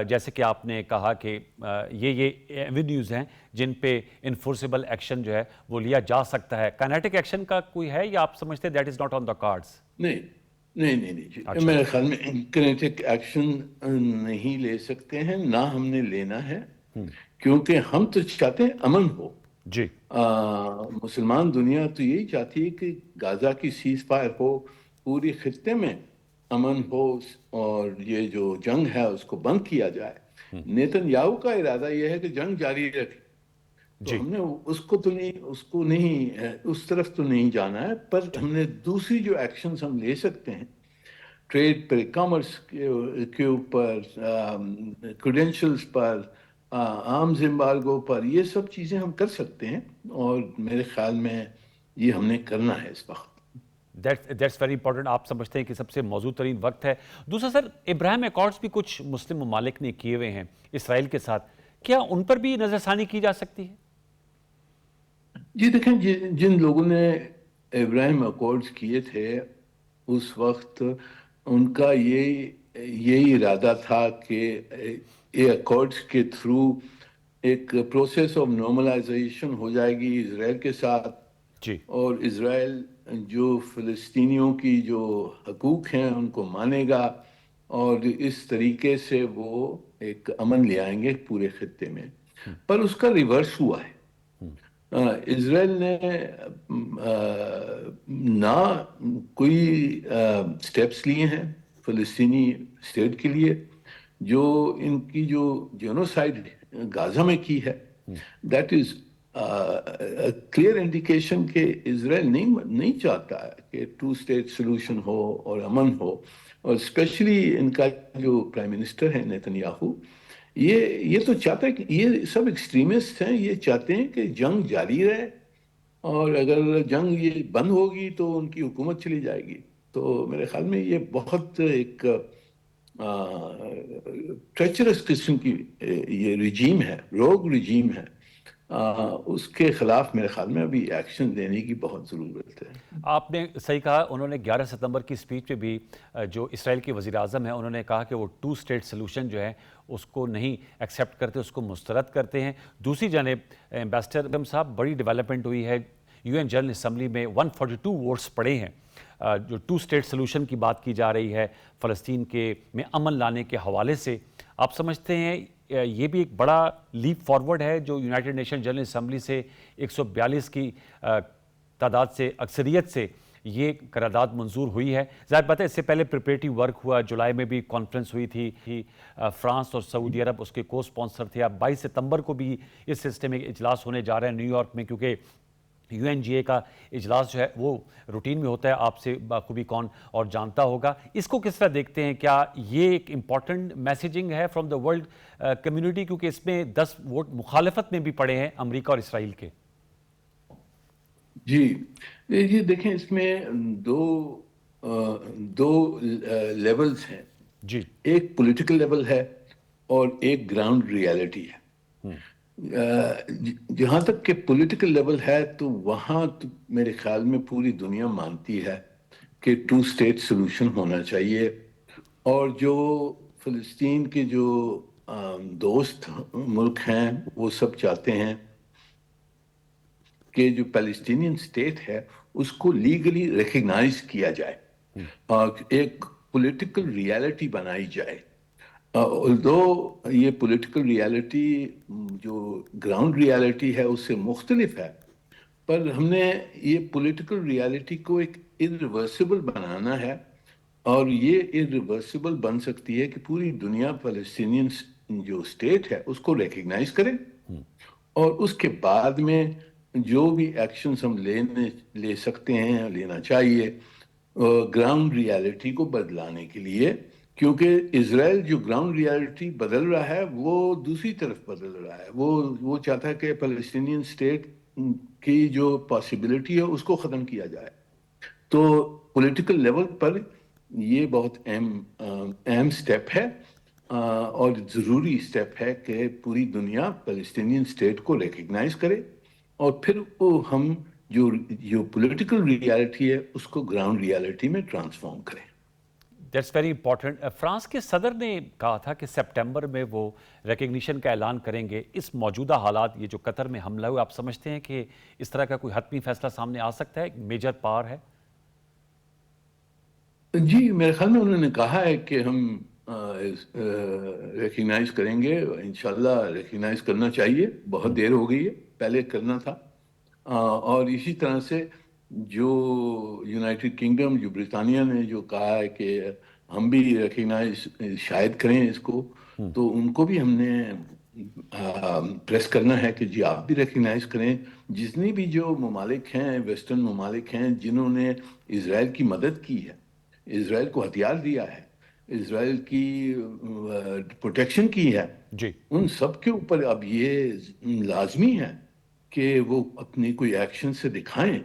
جیسے کہ آپ نے کہا کہ یہ ایونیوز ہیں جن پہ انفورسیبل ایکشن جو ہے وہ لیا جا سکتا ہے؟ کائنیٹک ایکشن کا کوئی ہے یا آپ سمجھتے ہیں that is not on the cards? نہیں میرے خیال میں کائنیٹک ایکشن نہیں لے سکتے ہیں، نہ ہم نے لینا ہے، کیونکہ ہم تو چاہتے ہیں امن ہو. جی مسلمان دنیا تو یہی چاہتی ہے کہ غزہ کی سیز فائر ہو، پوری خطے میں امن ہو، اور یہ جو جنگ ہے اس کو بند کیا جائے. نیتن یاہو کا ارادہ یہ ہے کہ جنگ جاری رکھے، تو ہم نے اس کو نہیں اس طرف تو نہیں جانا ہے، پر ہم نے دوسری جو ایکشنز ہم لے سکتے ہیں، ٹریڈ پر، کامرس کے اوپر، کریڈینشلز پر، آرمز امبارگو پر، یہ سب چیزیں ہم کر سکتے ہیں، اور میرے خیال میں یہ ہم نے کرنا ہے اس وقت. That's very important. آپ سمجھتے ہیں کہ سب سے موزوں ترین وقت ہے. دوسرا سر، ابراہیم ایکارڈز بھی کچھ مسلم ممالک نے کیے ہوئے ہیں اسرائیل کے ساتھ، کیا ان پر بھی نظر ثانی کی جا سکتی ہے؟ جی دیکھیں، جن لوگوں نے ابراہیم ایکارڈز کیے تھے اس وقت ان کا یہی ارادہ تھا کہ ایکارڈز کے تھرو ایک پروسیس آف نارملائزیشن ہو جائے گی اسرائیل کے ساتھ، جی، اور اسرائیل جو فلسطینیوں کی جو حقوق ہیں ان کو مانے گا، اور اس طریقے سے وہ ایک امن لے آئیں گے پورے خطے میں. پر اس کا ریورس ہوا ہے. اسرائیل نے نہ کوئی سٹیپس لیے ہیں فلسطینی اسٹیٹ کے لیے. جو ان کی جو جینوسائڈ غازہ میں کی ہے دیٹ از کلیئر انڈیکیشن کہ اسرائیل نہیں چاہتا ہے کہ 2 اسٹیٹ سولوشن ہو اور امن ہو. اور اسپیشلی ان کا جو پرائم منسٹر ہے نیتن یہ تو چاہتا ہے کہ یہ سب ایکسٹریمسٹ ہیں, یہ چاہتے ہیں کہ جنگ جاری رہے اور اگر جنگ یہ بند ہوگی تو ان کی حکومت چلی جائے گی. تو میرے خیال میں یہ بہت ایک ٹریچرس قسم کی یہ رجیم ہے, روگ رجیم ہے. اس کے خلاف میرے خیال میں ابھی ایکشن لینے کی بہت ضرورت ہے. آپ نے صحیح کہا, انہوں نے 11 ستمبر کی سپیچ میں بھی جو اسرائیل کے وزیر اعظم ہیں انہوں نے کہا کہ وہ 2 اسٹیٹ سلوشن جو ہے اس کو نہیں ایکسیپٹ کرتے, اس کو مسترد کرتے ہیں. دوسری جانب ایمبیسڈر صاحب بڑی ڈیولپمنٹ ہوئی ہے, UN جنرل اسمبلی میں 142 ووٹس پڑے ہیں جو 2 اسٹیٹ سلوشن کی بات کی جا رہی ہے فلسطین میں امن لانے کے حوالے سے. آپ سمجھتے ہیں یہ بھی ایک بڑا لیپ فارورڈ ہے جو یونائٹڈ نیشن جنرل اسمبلی سے 142 کی تعداد سے اکثریت سے یہ قرارداد منظور ہوئی ہے؟ ظاہر بات ہے اس سے پہلے پریپریٹری ورک ہوا, جولائی میں بھی کانفرنس ہوئی تھی, فرانس اور سعودی عرب اس کے کو اسپانسر تھے. اب 22 ستمبر کو بھی اس سلسلے میں اجلاس ہونے جا رہا ہے نیو یارک میں, کیونکہ UNGA کا اجلاس جو ہے وہ روٹین میں ہوتا ہے, آپ سے بخوبی کون اور جانتا ہوگا. اس کو کس طرح دیکھتے ہیں؟ کیا یہ ایک امپورٹنٹ میسیجنگ ہے فرام دا ورلڈ کمیونٹی, کیونکہ اس میں 10 ووٹ مخالفت میں بھی پڑے ہیں امریکہ اور اسرائیل کے؟ جی دیکھیں اس میں دو لیولز ہیں جی. ایک پولیٹیکل لیول ہے اور ایک گراؤنڈ ریالٹی ہے. جہاں تک کہ پولیٹیکل لیول ہے تو وہاں میرے خیال میں پوری دنیا مانتی ہے کہ 2 اسٹیٹ سولوشن ہونا چاہیے. اور جو فلسطین کے جو دوست ملک ہیں وہ سب چاہتے ہیں کہ جو پیلسٹینین اسٹیٹ ہے اس کو لیگلی ریکگنائز کیا جائے اور ایک پولیٹیکل ریالٹی بنائی جائے. although یہ پولیٹیکل ریالٹی جو گراؤنڈ ریالٹی ہے اس سے مختلف ہے, پر ہم نے یہ پولیٹیکل ریالٹی کو ایک irreversible بنانا ہے. اور یہ irreversible بن سکتی ہے کہ پوری دنیا فلسطینین جو اسٹیٹ ہے اس کو ریکگنائز کرے اور اس کے بعد میں جو بھی ایکشنز ہم لے سکتے ہیں لینا چاہیے گراؤنڈ ریالٹی کو بدلانے کے لیے. کیونکہ اسرائیل جو گراؤنڈ ریالٹی بدل رہا ہے وہ دوسری طرف بدل رہا ہے. وہ چاہتا ہے کہ فلسطینین اسٹیٹ کی جو پاسبلٹی ہے اس کو ختم کیا جائے. تو پولیٹیکل لیول پر یہ بہت اہم سٹیپ ہے اور ضروری سٹیپ ہے کہ پوری دنیا فلسطینین اسٹیٹ کو ریکگنائز کرے اور پھر ہم جو پولیٹیکل ریالٹی ہے اس کو گراؤنڈ ریالٹی میں ٹرانسفارم کریں. That's very important. فرانس کے صدر نے کہا تھا کہ سپٹمبر میں وہ ریکگنیشن کا اعلان کریں گے. اس موجودہ حالات یہ جو قطر میں حملہ ہوا, آپ سمجھتے ہیں کہ اس طرح کا کوئی حتمی فیصلہ سامنے آ سکتا ہے؟ میجر پاور ہے. جی میرے خیال میں انہوں نے کہا ہے کہ ہم ریکگنائز کریں گے. انشاءاللہ ریکگنائز کرنا چاہیے, بہت دیر ہو گئی ہے, پہلے کرنا تھا. اور اسی طرح سے جو یونائٹڈ کنگڈم جو برطانیہ نے جو کہا ہے کہ ہم بھی ریکگنائز شاید کریں اس کو, تو ان کو بھی ہم نے پریس کرنا ہے کہ جی آپ بھی ریکگنائز کریں. جتنی بھی جو ممالک ہیں ویسٹرن ممالک ہیں جنہوں نے اسرائیل کی مدد کی ہے, اسرائیل کو ہتھیار دیا ہے, اسرائیل کی پروٹیکشن کی ہے, جی, ان سب کے اوپر اب یہ لازمی ہے کہ وہ اپنی کوئی ایکشن سے دکھائیں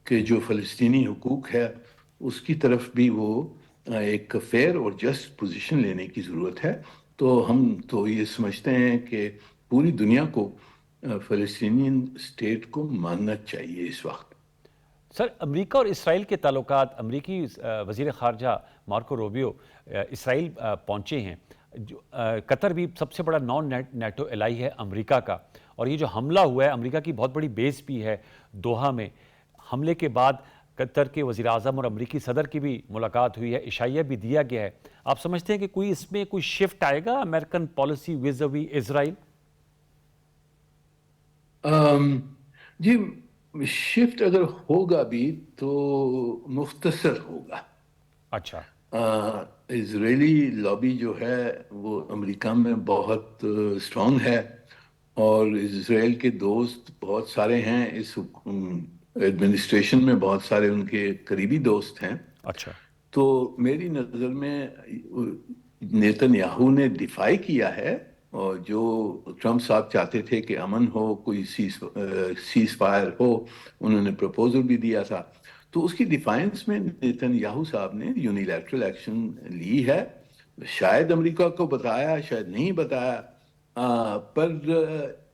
کہ جو فلسطینی حقوق ہے اس کی طرف بھی وہ ایک فیئر اور جسٹ پوزیشن لینے کی ضرورت ہے. تو ہم تو یہ سمجھتے ہیں کہ پوری دنیا کو فلسطینی اسٹیٹ کو ماننا چاہیے اس وقت. سر امریکہ اور اسرائیل کے تعلقات, امریکی وزیر خارجہ مارکو روبیو اسرائیل پہنچے ہیں. قطر بھی سب سے بڑا نان نیٹو الائی ہے امریکہ کا, اور یہ جو حملہ ہوا ہے امریکہ کی بہت بڑی بیس بھی ہے دوحہ میں. حملے کے بعد قطر کے وزیر اعظم اور امریکی صدر کی بھی ملاقات ہوئی ہے, عشائیہ بھی دیا گیا ہے. آپ سمجھتے ہیں کہ کوئی اس میں کوئی شفٹ آئے گا امریکن پالیسی ویزاوی اسرائیل؟ जी, शिफ्ट अगर होगा भी तो मुख्तसर होगा। अच्छा। इजरायली लॉबी जो है वो अमेरिका में बहुत स्ट्रांग है, और इजराइल के दोस्त बहुत सारे हैं, इस एडमिनिस्ट्रेशन में बहुत सारे उनके करीबी दोस्त हैं। अच्छा। तो मेरी नज़र में नेतन्याहू ने डिफाई किया है, और जो ट्रम्प साहब चाहते थे कि अमन हो, कोई सीज फायर हो, उन्होंने प्रपोजल भी दिया था, तो उसकी डिफाइंस में नेतन्याहू साहब ने यूनिलैटरल एक्शन ली है। शायद अमेरिका को बताया, शायद नहीं बताया, पर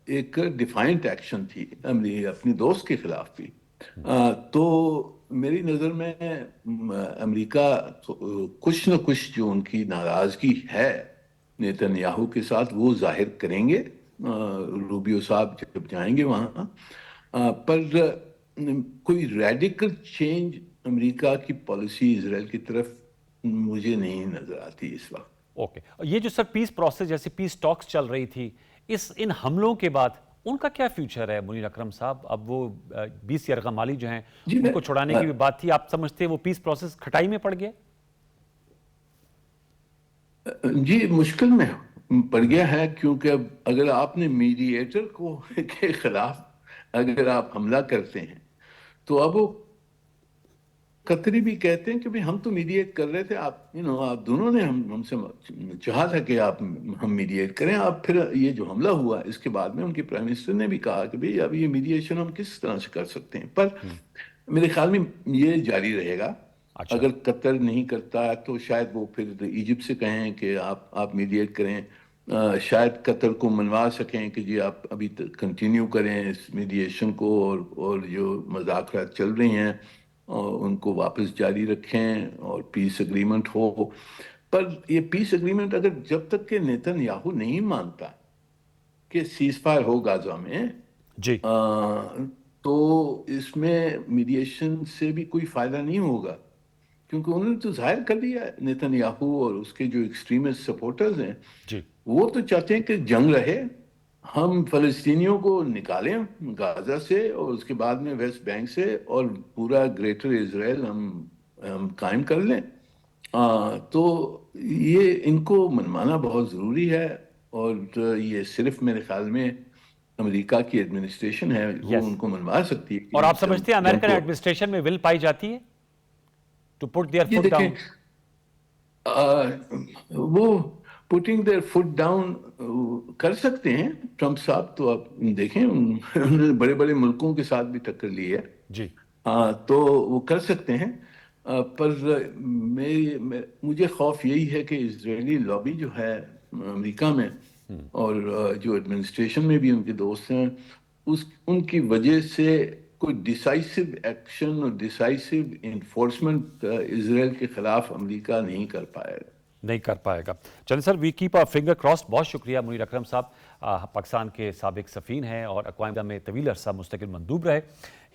एक डिफाइंट एक्शन थी अपनी दोस्त के खिलाफ भी। तो मेरी नज़र में अमेरिका कुछ न कुछ जो उनकी नाराज़गी है नेतन्याहू के साथ वो जाहिर करेंगे, रूबियो साहब जब जाएंगे वहाँ। पर कोई रेडिकल चेंज अमेरिका की पॉलिसी इजराइल की तरफ मुझे नहीं नज़र आती इस वक्त। ओके, ये जो सर पीस प्रोसेस जैसे पीस टॉक्स चल रही थी, इन हमलों के बाद उनका क्या फ्यूचर है मुनीर अकरम साहब? अब वो 20 यरगमाली जो हैं उनको छुड़ाने की भी बात थी, आप समझते हैं वो पीस प्रोसेस खटाई में पड़ गया? जी, मुश्किल में पड़ गया है, क्योंकि अब अगर आपने मीडिएटर को के खिलाफ अगर आप हमला करते हैं, तो अब वो कतरी भी कहते हैं कि भाई हम तो मीडिएट कर रहे थे, आप आप दोनों ने हमसे चाहा था कि आप हम मीडिएट करें, आप फिर ये जो हमला हुआ इसके बाद में उनके प्राइम मिनिस्टर ने भी कहा कि भाई अब ये मीडिएशन हम किस तरह से कर सकते हैं। पर मेरे ख्याल में ये जारी रहेगा। अच्छा। अगर कतर नहीं करता तो शायद वो फिर इजिप्ट से कहें कि आप मीडिएट करें, शायद कतर को मनवा सकें कि जी आप अभी कंटिन्यू करें इस मीडिएशन को, और जो मुज़ाकरात चल रही हैं और उनको वापस जारी रखें और पीस एग्रीमेंट हो। पर ये पीस एग्रीमेंट अगर जब तक के नेतन्याहू नहीं मानता कि सीज फायर हो गाजा में जी, तो इसमें मीडिएशन से भी कोई फायदा नहीं होगा, क्योंकि उन्होंने तो जाहिर कर दिया है, नेतन्याहू और उसके जो एक्सट्रीमिस्ट सपोर्टर्स हैं जी। वो तो चाहते हैं कि जंग रहे, हम फलस्तीनियों को निकालें गाजा से और उसके बाद में वेस्ट बैंक से, और पूरा ग्रेटर इजराइल हम कायम कर लें। तो ये इनको मनवाना बहुत ज़रूरी है, और ये सिर्फ मेरे ख्याल में अमेरिका की एडमिनिस्ट्रेशन है वो उनको मनवा सकती है। और आप समझते हैं अमेरिकन एडमिनिस्ट्रेशन में विल पाई जाती है to put their foot down? वो पुटिंग देयर फुट डाउन कर सकते हैं ट्रम्प साहब, तो आप देखें उन्होंने बड़े बड़े मुल्कों के साथ भी टक्कर ली है जी। तो वो कर सकते हैं। पर मुझे खौफ यही है कि इजरायली लॉबी जो है अमेरिका में और जो एडमिनिस्ट्रेशन में भी उनके दोस्त हैं, उनकी वजह से कोई डिसाइसिव एक्शन और डिसाइसिव इन्फोर्समेंट इजराइल के खिलाफ अमेरिका नहीं कर पाएगा। चलिए sir, we keep a finger crossed. बहुत शुक्रिया मुनीर अकरम साहब, पाकिस्तान के साबिक सफ़ीन हैं और अक़वाम मुत्तहिदा में तवील अरसा मुस्तकिल मंदूब रहे।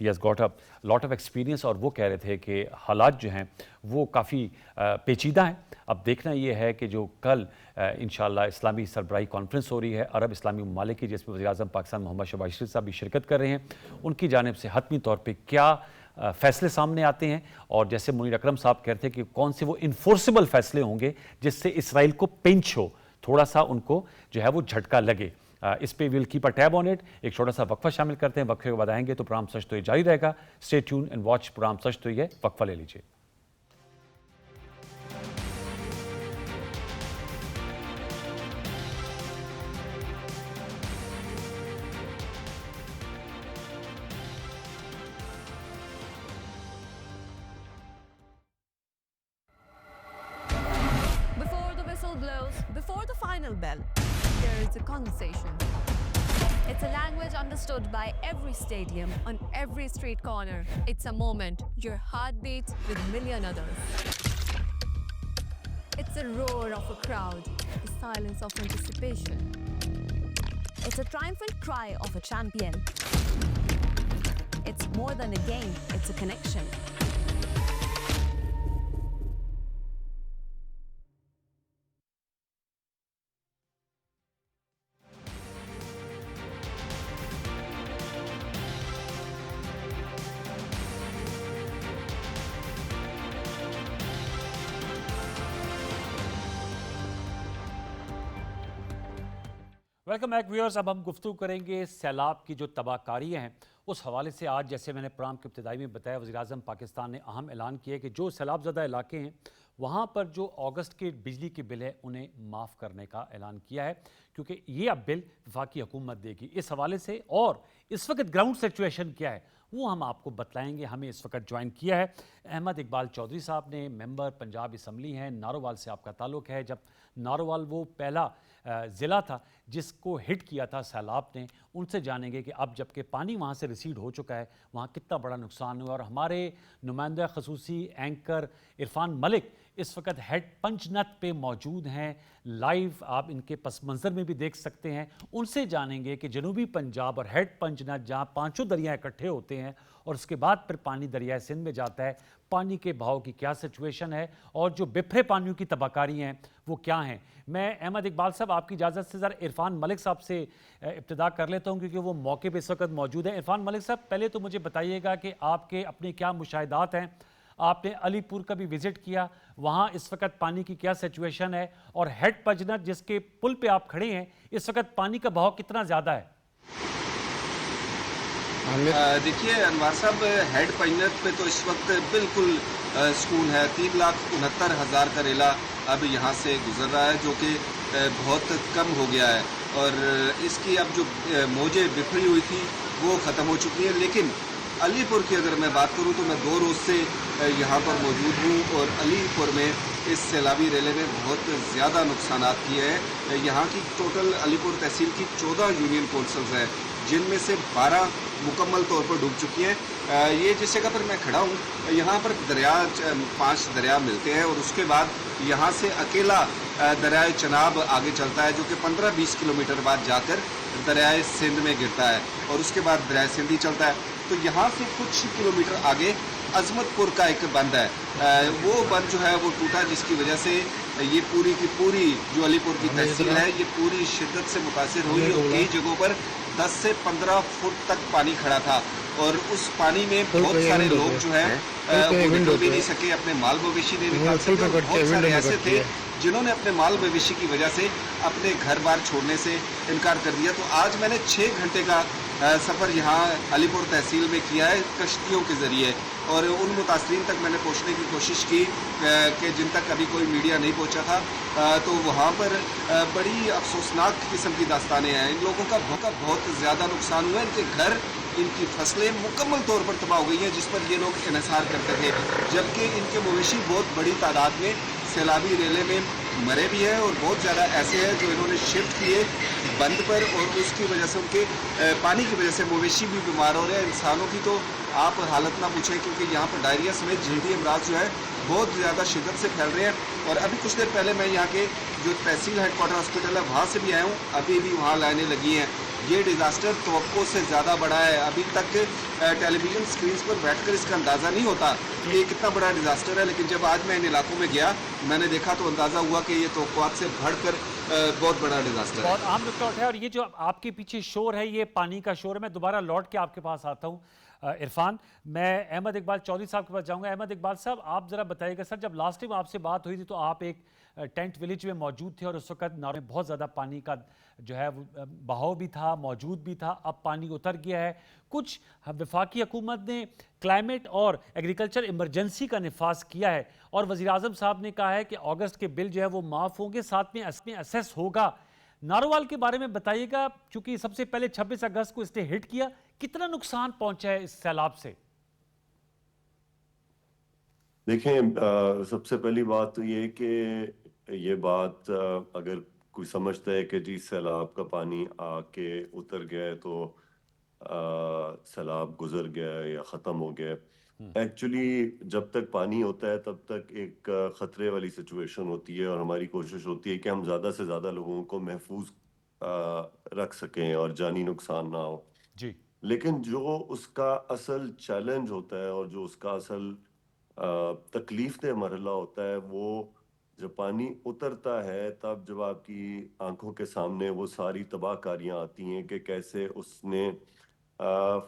He has got a lot of experience, और वो कह रहे थे कि हालात जो हैं वो काफ़ी पेचीदा हैं। अब देखना ये है कि जो कल इंशाअल्लाह इस्लामी सरबराही कॉन्फ्रेंस हो रही है अरब इस्लामी ममालिक की, जिसमें वज़ीर-ए-आज़म पाकिस्तान मोहम्मद शहबाज शरीफ साहब भी शिरकत कर रहे हैं, उनकी जानिब से हतमी तौर पर क्या फैसले सामने आते हैं, और जैसे मुनीर अकरम साहब कहते हैं कि कौन से वो इन्फोर्सेबल फैसले होंगे जिससे इसराइल को पिंच हो, थोड़ा सा उनको जो है वो झटका लगे। इस पे will keep a tab on it. एक छोटा सा वक्फा शामिल करते हैं, वक्फे के बाद आएंगे तो प्रोग्राम सच तो ये जारी रहेगा। Stay tune and watch programme सच तो ये। वक्फा ले लीजिए। Before the final bell, there is a conversation. It's a language understood by every stadium, on every street corner. It's a moment your heart beats with a million others. It's a roar of a crowd, the silence of anticipation. It's a triumphant cry of a champion. It's more than a game, it's a connection. Welcome back viewers. अब हम गुफ्तगू करेंगे सैलाब की जो तबाहकारियाँ हैं उस हवाले से। आज जैसे मैंने प्रोग्राम के इब्तिदाई में बताया, वज़ीर-ए-आज़म पाकिस्तान ने अहम ऐलान किया है कि जो सैलाब ज़दा इलाके हैं वहाँ पर जो अगस्त के बिजली के बिल है उन्हें माफ़ करने का ऐलान किया है, क्योंकि ये अब बिल वफाकी हुकूमत देगी। इस हवाले से और इस वक्त ग्राउंड सिचुएशन क्या है वो हम आपको बतलाएंगे। हमें इस वक्त ज्वाइन किया है अहमद इकबाल चौधरी साहब ने, मेंबर पंजाब असम्बली हैं, नारोवाल से आपका ताल्लुक़ है। जब नारोवाल वो पहला ज़िला था जिसको हिट किया था सैलाब ने, उनसे जानेंगे कि अब जबकि पानी वहाँ से रिसीड हो चुका है वहाँ कितना बड़ा नुकसान हुआ। और हमारे नुमाइंदा खसूसी एंकर इरफान मलिक इस वक्त हेड पंचनद पे मौजूद हैं, लाइव आप इनके पस मंज़र में भी देख सकते हैं। उनसे जानेंगे कि जनूबी पंजाब और हेड पंचनद जहाँ पाँचों दरिया इकट्ठे होते हैं और उसके बाद फिर पानी दरिया सिंध में जाता है, पानी के बहाव की क्या सिचुएशन है और जो बिफरे पानियों की तबाहकारी हैं वो क्या हैं। मैं अहमद इकबाल साहब आपकी इजाज़त से ज़रा इरफान मलिक साहब से इब्तिदा कर लेता हूँ, क्योंकि वो मौके पे इस वक्त मौजूद हैं। इरफान मलिक साहब, पहले तो मुझे बताइएगा कि आपके अपने क्या मुशाहिदात हैं। आपने अलीपुर का भी विज़िट किया, वहाँ इस वक्त पानी की क्या सिचुएशन है, और हेड पंचनद जिसके पुल पे आप खड़े हैं इस वक्त पानी का बहाव कितना ज़्यादा है? देखिए अनवार साहब, हेड पंचनद पे तो इस वक्त बिल्कुल सुकून है। 3,69,000 का रेला अब यहाँ से गुजर रहा है, जो कि बहुत कम हो गया है, और इसकी अब जो मौजें बिखरी हुई थी वो ख़त्म हो चुकी है। लेकिन अलीपुर की अगर मैं बात करूं तो मैं 2 रोज़ से यहाँ पर मौजूद हूँ, और अलीपुर में इस सैलाबी रेले ने बहुत ज़्यादा नुकसानात किए हैं। यहाँ की टोटल अलीपुर तहसील की 14 यूनियन कौंसल्स हैं, जिनमें से 12 मुकम्मल तौर पर डूब चुकी हैं। ये जिस जगह पर मैं खड़ा हूँ यहाँ पर दरिया 5 दरिया मिलते हैं, और उसके बाद यहाँ से अकेला दरियाए चनाब आगे चलता है, जो कि 15-20 किलोमीटर बाद जाकर दरियाए सिंध में गिरता है, और उसके बाद दरियाए सिंध ही चलता है। तो यहाँ से कुछ किलोमीटर आगे अजमतपुर का एक बंद है, वो बंद जो है वो टूटा, जिसकी वजह से ये पूरी की पूरी जो अलीपुर की तहसील है ये पूरी शिद्दत से मुतासिर हुई, और कई जगहों पर 10 से 15 फुट तक पानी खड़ा था, और उस पानी में बहुत सारे लोग जो है वो निकल भी नहीं सके, अपने माल मवेशी नहीं निकाल सके। बहुत सारे ऐसे थे जिन्होंने अपने माल मवेशी की वजह से अपने घर बार छोड़ने से इनकार कर दिया। तो आज मैंने 6 घंटे का सफ़र यहाँ अलीपुर तहसील में किया है कश्तियों के ज़रिए, और उन मुतासरीन तक मैंने पहुँचने की कोशिश की कि जिन तक अभी कोई मीडिया नहीं पहुँचा था। तो वहाँ पर बड़ी अफसोसनाक किस्म की दास्तानें हैं। इन लोगों का बहुत ज़्यादा नुकसान हुआ है, इनके घर, इनकी फसलें मुकम्मल तौर पर तबाह हो गई हैं, जिस पर ये लोग इन्हिसार करते थे, जबकि इनके मवेशी बहुत बड़ी तादाद में सैलाबी रेले में मरे भी हैं, और बहुत ज़्यादा ऐसे हैं जो इन्होंने शिफ्ट किए बंद पर, और उसकी वजह से उनके पानी की वजह से मवेशी भी बीमार हो रहे हैं। इंसानों की तो आप हालत ना पूछें, क्योंकि यहाँ पर डायरिया समेत जल्दी अमराज जो है बहुत ज़्यादा शिद्दत से फैल रहे हैं। और अभी कुछ देर पहले मैं यहाँ के जो तहसील हेडक्वार्टर हॉस्पिटल है वहाँ से भी आया हूँ, अभी भी वहाँ लाइनें लगी हैं। ये डिज़ास्टर तवक्को से ज़्यादा बड़ा है। अभी तक टेलीविज़न स्क्रीन्स पर बैठकर इसका अंदाज़ा नहीं होता कि ये कितना बड़ा डिज़ास्टर है, लेकिन जब आज मैं इन इलाकों में गया मैंने देखा तो अंदाज़ा हुआ कि ये तवक्कुआत से बढ़कर बहुत बड़ा डिज़ास्टर है। बहुत आम नुकता है। और ये जो आपके पीछे शोर है ये पानी का शोर है। मैं दोबारा लौट के आपके पास आता हूँ इरफान। मैं अहमद इकबाल चौधरी साहब के पास जाऊँगा। अहमद इकबाल साहब, आप ज़रा बताइएगा सर, जब लास्ट टाइम आपसे बात हुई थी तो आप एक टेंट विलेज में मौजूद थे, और उस वक्त नारों में बहुत ज़्यादा पानी का जो है बहाव भी था, मौजूद भी था। अब पानी उतर गया है। कुछ वफाकी हुकूमत ने क्लाइमेट और एग्रीकल्चर इमरजेंसी का निफाज किया है, और वज़ीर-ए-आज़म साहब ने कहा है कि अगस्त के बिल जो है वो माफ़ होंगे, साथ में असेस होगा। नारोवाल के बारे में बताइएगा, क्योंकि सबसे पहले 26 अगस्त को इसने हिट किया, कितना नुकसान पहुंचा है इस सैलाब से? देखें, सबसे पहली बात तो ये कि ये बात अगर कोई समझता है कि जी सैलाब का पानी आके उतर गया है तो सैलाब गुजर गया है या ख़त्म हो गया है, एक्चुअली जब तक पानी होता है तब तक एक ख़तरे वाली सिचुएशन होती है, और हमारी कोशिश होती है कि हम ज़्यादा से ज़्यादा लोगों को महफूज रख सकें और जानी नुकसान ना हो जी। लेकिन जो उसका असल चैलेंज होता है और जो उसका असल तकलीफ दे मरहला होता है वो जब पानी उतरता है, तब जब आपकी आंखों के सामने वो सारी तबाहकारियाँ आती हैं कि कैसे उसने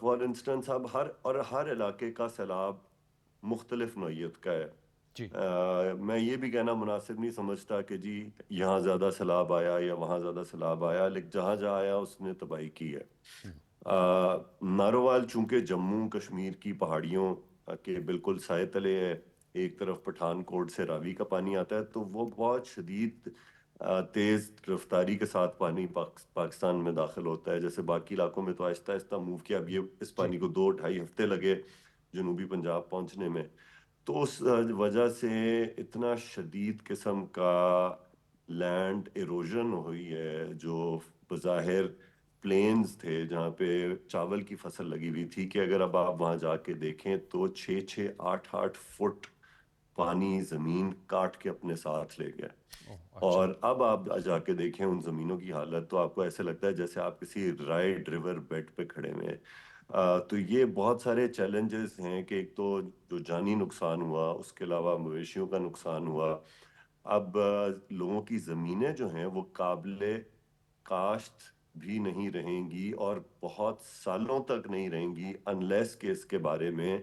फॉर इंस्टेंस अब हर इलाके का सैलाब मुख्तलिफ नौइयत का है। मैं ये भी कहना मुनासिब नहीं समझता कि जी यहाँ ज्यादा सैलाब आया या वहाँ ज्यादा सैलाब आया, लेकिन जहाँ जहाँ आया उसने तबाही की है। नारोवाल चूंकि जम्मू कश्मीर की पहाड़ियों के बिल्कुल साए तले है, एक तरफ पठानकोट से रावी का पानी आता है, तो वो बहुत शदीद तेज रफ्तारी के साथ पानी पाकिस्तान में दाखिल होता है। जैसे बाकी इलाकों में तो आहिस्ता आहिस्ता मूव किया, अब ये इस पानी को 2-2.5 हफ्ते लगे जनूबी पंजाब पहुंचने में। तो उस वजह से इतना शदीद किस्म का लैंड इरोजन हुई है, जो बज़ाहिर प्लेन्स थे जहाँ पे चावल की फसल लगी हुई थी, कि अगर अब आप वहाँ जाके देखें तो 6-6, 8-8 फुट पानी जमीन काट के अपने साथ ले गया। और अब आप जाके देखें उन जमीनों की हालत, तो आपको ऐसे लगता है जैसे आप किसी राइड रिवर बेड पे खड़े हुए हैं। तो ये बहुत सारे चैलेंजेस हैं कि एक तो जो जानी नुकसान हुआ, उसके अलावा मवेशियों का नुकसान हुआ। अब लोगों की ज़मीनें जो हैं वो काबिले काश्त भी नहीं रहेंगी और बहुत सालों तक नहीं रहेंगी अनलेस कि इसके बारे में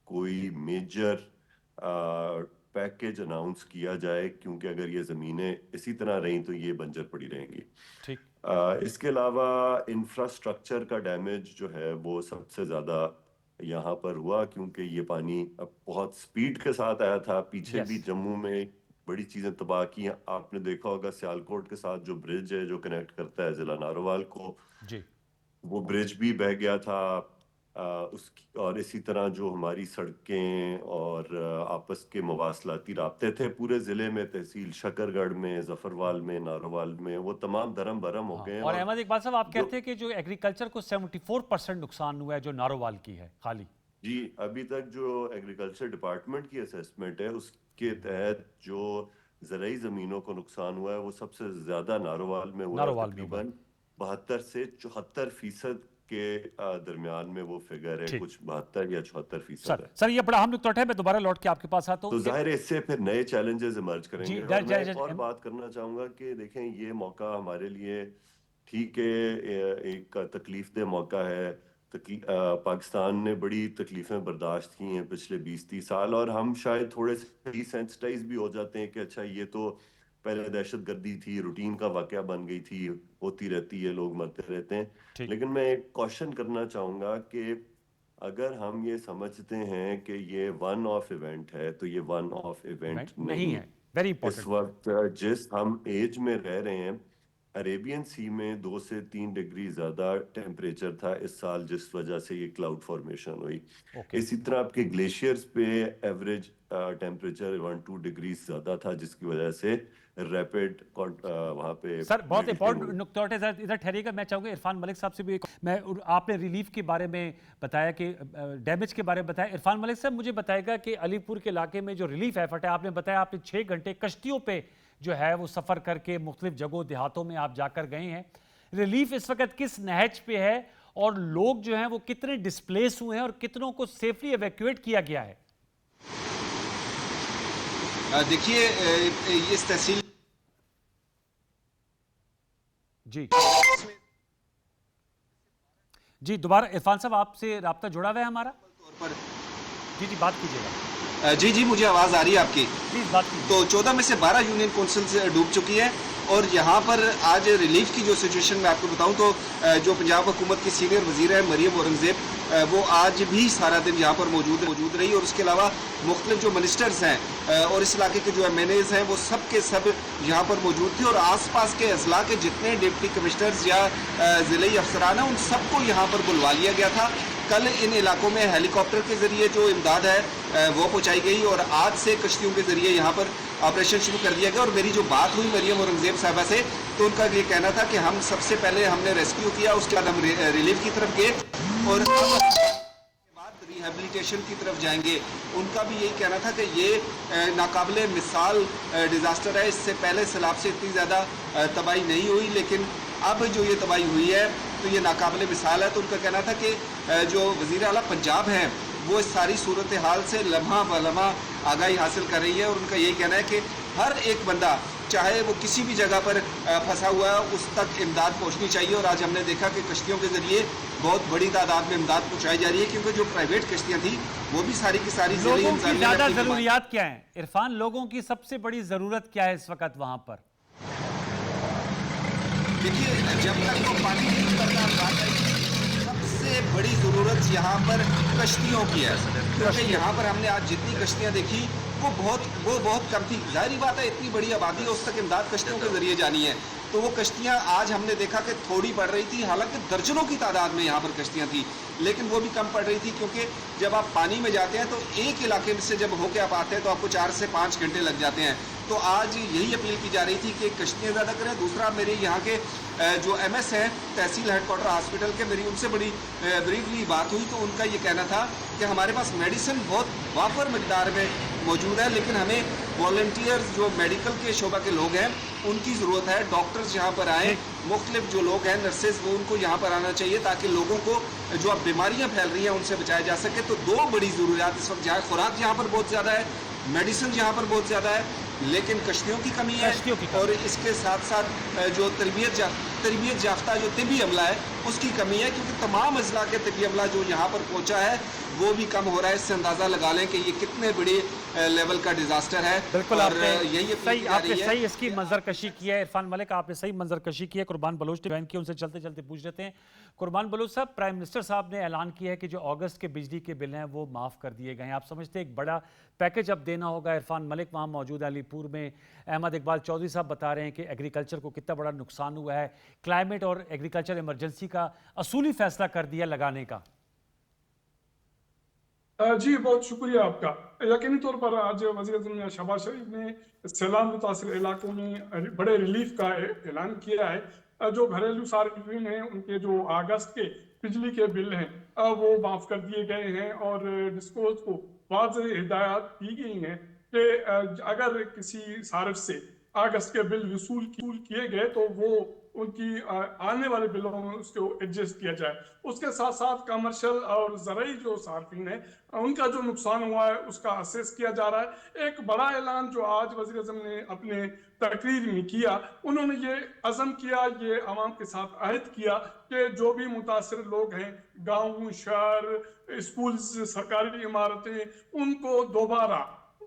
कोई मेजर पैकेज अनाउंस किया जाए, क्योंकि अगर ये ज़मीनें इसी तरह रहीं तो ये बंजर पड़ी रहेंगी। ठीक। इसके अलावा इंफ्रास्ट्रक्चर का डैमेज जो है वो सबसे ज़्यादा यहाँ पर हुआ, क्योंकि ये पानी अब बहुत स्पीड के साथ आया था। पीछे भी जम्मू में बड़ी चीज़ें तबाह की हैं। आपने देखा होगा सियालकोट के साथ जो ब्रिज है जो कनेक्ट करता है ज़िला नारोवाल को, जी, वो ब्रिज भी बह गया था। उसकी और इसी तरह जो हमारी सड़कें और आपस के मवासलाती राब्ते थे पूरे ज़िले में, तहसील शकरगढ़ में, जफरवाल में, नारोवाल में, वो तमाम दरम बरम हो गए। और अहमद इकबाल साहब, आप कहते हैं कि जो एग्रीकल्चर को 74% नुकसान हुआ है जो नारोवाल की है खाली। जी, अभी तक जो एग्रीकल्चर डिपार्टमेंट की असेसमेंट है उसके तहत जो ज़राई ज़मीनों को नुकसान हुआ है वो सबसे ज़्यादा नारोवाल में हुआ, तकरीबन 72 से 74% के दरमियान में वो फिगर है, कुछ 72 या 74%। सर ये बड़ा अहम नुकता है। मैं दोबारा लौट के आपके पास आता हूं। तो जाहिर है इससे फिर नए चैलेंजेस इमर्ज करेंगे। जी, और मैं एक और बात करना चाहूंगा कि देखें ये मौका हमारे लिए ठीक है, एक तकलीफ दे मौका है। पाकिस्तान ने बड़ी तकलीफें बर्दाश्त की हैं पिछले 20-30 साल, और हम शायद थोड़े से डिसेंसिटाइज भी हो जाते हैं कि अच्छा ये तो पहले दहशत गर्दी थी, रूटीन का वाकया बन गई थी, होती रहती है, लोग मरते रहते हैं। लेकिन मैं एक क्वेश्चन करना चाहूंगा कि अगर हम ये समझते हैं कि ये वन ऑफ इवेंट है, तो ये वन ऑफ इवेंट नहीं है। Very important. इस वक्त जिस हम एज में रह रहे हैं, अरेबियन सी में 2 से 3 डिग्री ज्यादा टेम्परेचर था इस साल, जिस वजह से ये क्लाउड फॉर्मेशन हुई। इसी तरह आपके ग्लेशियर्स पे एवरेज टेम्परेचर 1-2 डिग्री ज्यादा था, जिसकी वजह से रैपिड वहाँ पे। सर बहुत इंपॉर्टेंट नुकता है, इधर ठहरिएगा। मैं चाहूँगा इरफान मलिक साहब से भी आपने रिलीफ के बारे में बताया कि डैमेज के बारे में बताया। इरफान मलिक साहब मुझे बताएगा कि अलीपुर के इलाके में जो रिलीफ एफर्ट है, आपने बताया आपने 6 घंटे कश्तियों पे जो है वो सफ़र करके मुख्तलिफ जगहों देहातों में आप जाकर गए हैं। रिलीफ इस वक्त किस नहज पे है और लोग जो हैं वो कितने डिस्प्लेस हुए हैं और कितनों को सेफली एवैक्यूएट किया गया है? देखिए इस तहसील जी दोबारा इरफान साहब आपसे राब्ता जुड़ा हुआ है हमारा? जी बात कीजिएगा। जी मुझे आवाज़ आ रही है आपकी। प्लीज बात कीजिए। तो 14 में से 12 यूनियन काउंसिल से डूब चुकी है, और यहाँ पर आज रिलीफ की जो सिचुएशन मैं आपको बताऊं तो जो पंजाब हुकूमत की सीनियर वजीर है मरियम औरंगजेब, वो आज भी सारा दिन यहाँ पर मौजूद रही, और उसके अलावा मुख्तलिफ जो मिनिस्टर्स हैं और इस इलाके के जो MNAs हैं वो सब के सब यहाँ पर मौजूद थे, और आसपास के अजला के जितने डिप्टी कमिश्नर्स या ज़िले अफसरान हैं उन सबको यहाँ पर बुलवा लिया गया था। कल इन इलाकों में हेलीकॉप्टर के ज़रिए जो इमदाद है वो पहुँचाई गई, और आज से कश्तियों के ज़रिए यहाँ पर ऑपरेशन शुरू कर दिया गया। और मेरी जो बात हुई मरियम औरंगजेब साहबा से, तो उनका ये कहना था कि हम सबसे पहले हमने रेस्क्यू किया, उसके बाद हम रिलीफ की तरफ गए, और बाद रिहेबिलिटेशन की तरफ जाएंगे। उनका भी यही कहना था कि ये नाकाबिले मिसाल डिज़ास्टर है। इससे पहले सैलाब से इतनी ज़्यादा तबाही नहीं हुई, लेकिन अब जो ये तबाही हुई है तो ये नाकाबिले मिसाल है। तो उनका कहना था कि जो वज़ीर आला पंजाब हैं वो इस सारी सूरत हाल से लम्हा ब लम्हा आगाही हासिल कर रही है, और उनका यही कहना है कि हर एक बंदा चाहे वो किसी भी जगह पर फंसा हुआ है, उस तक इमदाद पहुंचनी चाहिए। और आज हमने देखा कि कश्तियों के जरिए बहुत बड़ी तादाद में इमदाद पहुंचाई जा रही है, क्योंकि जो प्राइवेट कश्तियां थी वो भी सारी की सारी लोगों की ज्यादा जरूरियात क्या है इरफान, लोगों की सबसे बड़ी जरूरत क्या है इस वक्त वहां पर? देखिए, जब तक वो पानी नहीं उतरता, बात है सबसे बड़ी जरूरत यहाँ पर कश्तियों की है, क्योंकि यहाँ पर हमने आज जितनी कश्तियाँ देखी वो बहुत कम थी। जाहिर बात है, इतनी बड़ी आबादी है, उस तक इमदाद कश्तियों के जरिए जानी है, तो वो कश्तियाँ आज हमने देखा कि थोड़ी बढ़ रही थी। हालांकि दर्जनों की तादाद में यहाँ पर कश्तियाँ थी, लेकिन वो भी कम पड़ रही थी, क्योंकि जब आप पानी में जाते हैं तो एक इलाके से जब होके आप आते हैं तो आपको 4 से 5 घंटे लग जाते हैं। तो आज यही अपील की जा रही थी कि कश्तियाँ ज़्यादा करें। दूसरा, मेरे यहाँ के जो MS हैं तहसील हेडक्वार्टर हॉस्पिटल के, मेरी उनसे बड़ी ब्रीफली बात हुई, तो उनका ये कहना था कि हमारे पास मेडिसिन बहुत वाफर मकदार में मौजूद है, लेकिन हमें वॉलंटियर्स जो मेडिकल के शोबा के लोग हैं उनकी ज़रूरत है। डॉक्टर्स यहाँ पर आएँ, मुख्तलिफ जो लोग हैं नर्सेज, वो उनको यहाँ पर आना चाहिए, ताकि लोगों को जो अब बीमारियाँ फैल रही हैं उनसे बचाया जा सके। तो 2 बड़ी ज़रूरियात इस वक्त, जहाँ खुराक यहाँ पर बहुत ज़्यादा है, मेडिसिन यहाँ पर बहुत ज़्यादा है, लेकिन कश्तियों की कमी है। और इसके साथ साथ जो तरबियत याफ्ता जो तिबी अमला है उसकी कमी है, क्योंकि तमाम अजला के तिबी अमला जो यहाँ पर पहुँचा है वो भी कम हो रहा है। इससे अंदाज़ा लगा लें कि ये कितने बड़े लेवल का डिजास्टर है। बिल्कुल, और यही आपने सही इसकी मंजरकशी की है। इरफान मलिक, आपने सही मंजरकशी की है। कुर्बान बलोच ने ज्वाइन किया, उनसे चलते चलते पूछ लेते हैं। कुर्बान बलोच साहब, प्राइम मिनिस्टर साहब ने ऐलान किया है कि जो अगस्त के बिजली के बिल हैं वो माफ़ कर दिए गए हैं। आप समझते हैं एक बड़ा पैकेज अब देना होगा। इरफान मलिक वहाँ मौजूद है अलीपुर में। अहमद इकबाल चौधरी साहब बता रहे हैं कि एग्रीकल्चर को कितना बड़ा नुकसान हुआ है। क्लाइमेट और एग्रीकल्चर इमरजेंसी का असूली फैसला कर दिया लगाने का। जी, बहुत शुक्रिया आपका। यकीनी तौर पर आज वज़ीर-ए-आज़म शहबाज शरीफ ने सैलाब मुतासिर इलाकों में बड़े रिलीफ का ऐलान किया है। जो घरेलू सार्फिन हैं उनके जो अगस्त के बिजली के बिल हैं वो माफ़ कर दिए गए हैं, और डिस्कोज को वाज़ेह हिदायत दी गई हैं कि अगर किसी सारिफ से अगस्त के बिल वसूल किए गए तो वो उनकी आने वाले बिलों में उसको एडजस्ट किया जाए। उसके साथ साथ कमर्शियल और ज़राई जो सार्फिन है उनका जो नुकसान हुआ है उसका असेस किया जा रहा है। एक बड़ा ऐलान जो आज वज़ीर-ए-आज़म ने अपने तकरीर में किया, उन्होंने ये अज़म किया, ये आवाम के साथ अहद किया कि जो भी मुतासर लोग हैं, गाँव, शहर, स्कूल, सरकारी इमारतें, उनको दोबारा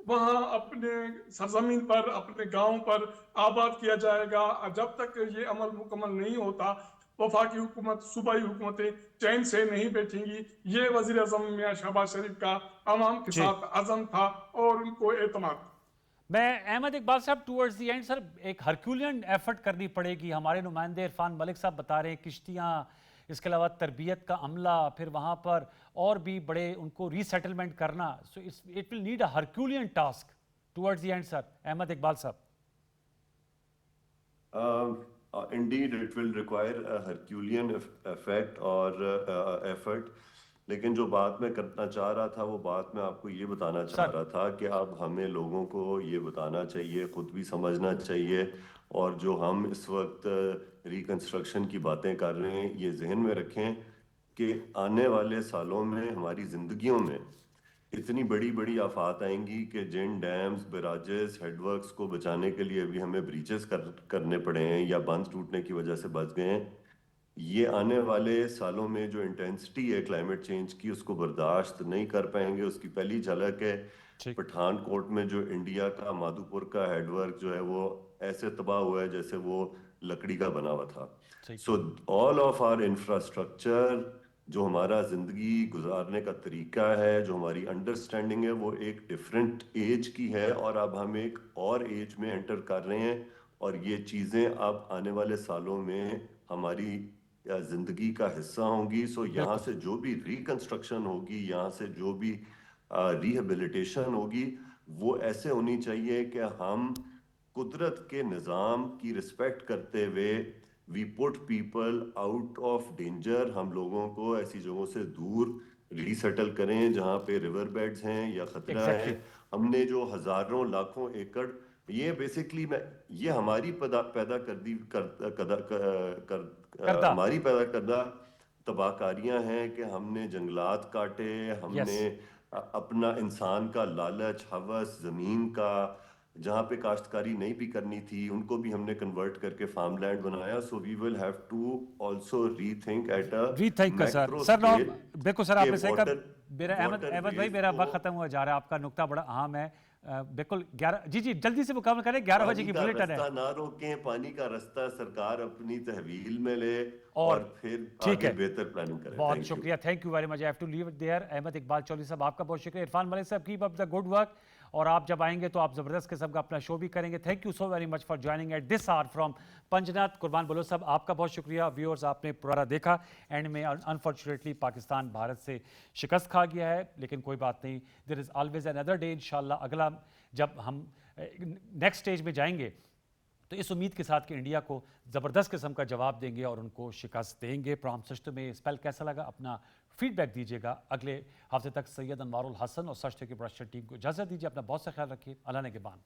वहाँ अपने सरजमीन पर, अपने गांव पर आबाद किया जाएगा। जब तक ये अमल मुकम्मल नहीं होता, वफाकी हुकूमत, सूबाई हुकूमतें चैन से नहीं बैठेंगी। ये वज़ीर-ए-आज़म मियां शहबाज शरीफ का आवाम के साथ अज़म था और उनको एतमाद। मैं अहमद इकबाल साहब, टूवर्ड्स दी एंड सर, एक हरक्यूलियन एफर्ट करनी पड़ेगी। हमारे नुमाइंदे इरफान मलिक साहब बता रहे हैं किश्तियाँ, इसके अलावा तरबियत का अमला, फिर वहाँ पर और भी बड़े उनको रीसेटलमेंट करना। So it will need a herculean task towards the end sir. Ahmed Iqbal sahab. Indeed, it will require a Herculean effect और effort. लेकिन जो बात मैं करना चाह रहा था वो बात मैं आपको ये बताना चाह रहा था कि अब हमें लोगों को ये बताना चाहिए, खुद भी समझना चाहिए, और जो हम इस वक्त रिकंस्ट्रक्शन की बातें कर रहे हैं ये जहन में रखें कि आने वाले सालों में हमारी ज़िंदगियों में इतनी बड़ी बड़ी आफात आएंगी कि जिन डैम्स, बैराजेस, हेडवर्क्स को बचाने के लिए अभी हमें ब्रीचेस करने पड़े हैं या बांध टूटने की वजह से बच गए हैं, ये आने वाले सालों में जो इंटेंसिटी है क्लाइमेट चेंज की उसको बर्दाश्त नहीं कर पाएंगे। उसकी पहली झलक है पठानकोट में जो इंडिया का माधोपुर का हेडवर्क जो है वो ऐसे तबाह हुआ है जैसे वो लकड़ी का बना हुआ था। So all of our infrastructure, जो हमारा जिंदगी गुजारने का तरीका है, जो हमारी अंडरस्टैंडिंग है, वो एक डिफरेंट एज की है, और अब हम एक और एज में एंटर कर रहे हैं, और ये चीज़ें अब आने वाले सालों में हमारी जिंदगी का हिस्सा होंगी। सो यहाँ से जो भी रिकंस्ट्रक्शन होगी, यहाँ से जो भी रिहेबिलिटेशन होगी, वो ऐसे होनी चाहिए कि हम कुदरत के निज़ाम की रिस्पेक्ट करते हुए we put people out of danger, हम लोगों को ऐसी जगहों से दूर रीसेटल करें जहाँ पे रिवर बेड्स हैं या खतरा है। हमने जो हजारों लाखों एकड़, ये बेसिकली ये हमारी हमारी पैदा करदा तबाहकारियां हैं कि हमने जंगलात काटे, हमने अपना इंसान का लालच, हवस, जमीन का, جہاں پہ کاشتکاری نہیں بھی کرنی تھی ان کو بھی ہم نے کنورٹ کر کے فارم لینڈ بنایا. So we will have to also rethink it sir بالکل سر آپ نے صحیح کہا. میرا احمد بھائی میرا وقت ختم ہوا جا رہا ہے, آپ کا نقطہ بڑا اہم ہے. بالکل 11 جی جلدی سے مکمل کریں, 11 بجے کی بلیٹن ہے. نہ روکیں, پانی کا رستہ سرکار اپنی تحویل میں لے اور پھر آگے بہتر پلاننگ کریں. بہت شکریہ, thank you very much. I have to leave it there. Ahmed Iqbal Chaudhry sahab آپ کا بہت شکریہ. Irfan Malik sahab keep up the good work, اور آپ جب آئیں گے تو آپ زبردست قسم کا اپنا شو بھی کریں گے. Thank you so very much for joining at this hour from پنجنات. قربان بلوچ صاحب آپ کا بہت شکریہ. ویورز آپ نے پورا دیکھا, اینڈ میں انفارچونیٹلی پاکستان بھارت سے شکست کھا گیا ہے, لیکن کوئی بات نہیں, دیر از آلویز another day. انشاءاللہ اگلا جب ہم نیکسٹ سٹیج میں جائیں گے تو اس امید کے ساتھ کہ انڈیا کو زبردست قسم کا جواب دیں گے اور ان کو شکست دیں گے. پروگرام سچ میں اسپیل کیسا لگا اپنا فیڈ بیک دیجیے گا. اگلے ہفتے تک سید انوار الحسن اور سچ کے پروڈکشن ٹیم کو اجازت دیجیے. اپنا بہت سا خیال رکھیے. اللہ نگہبان.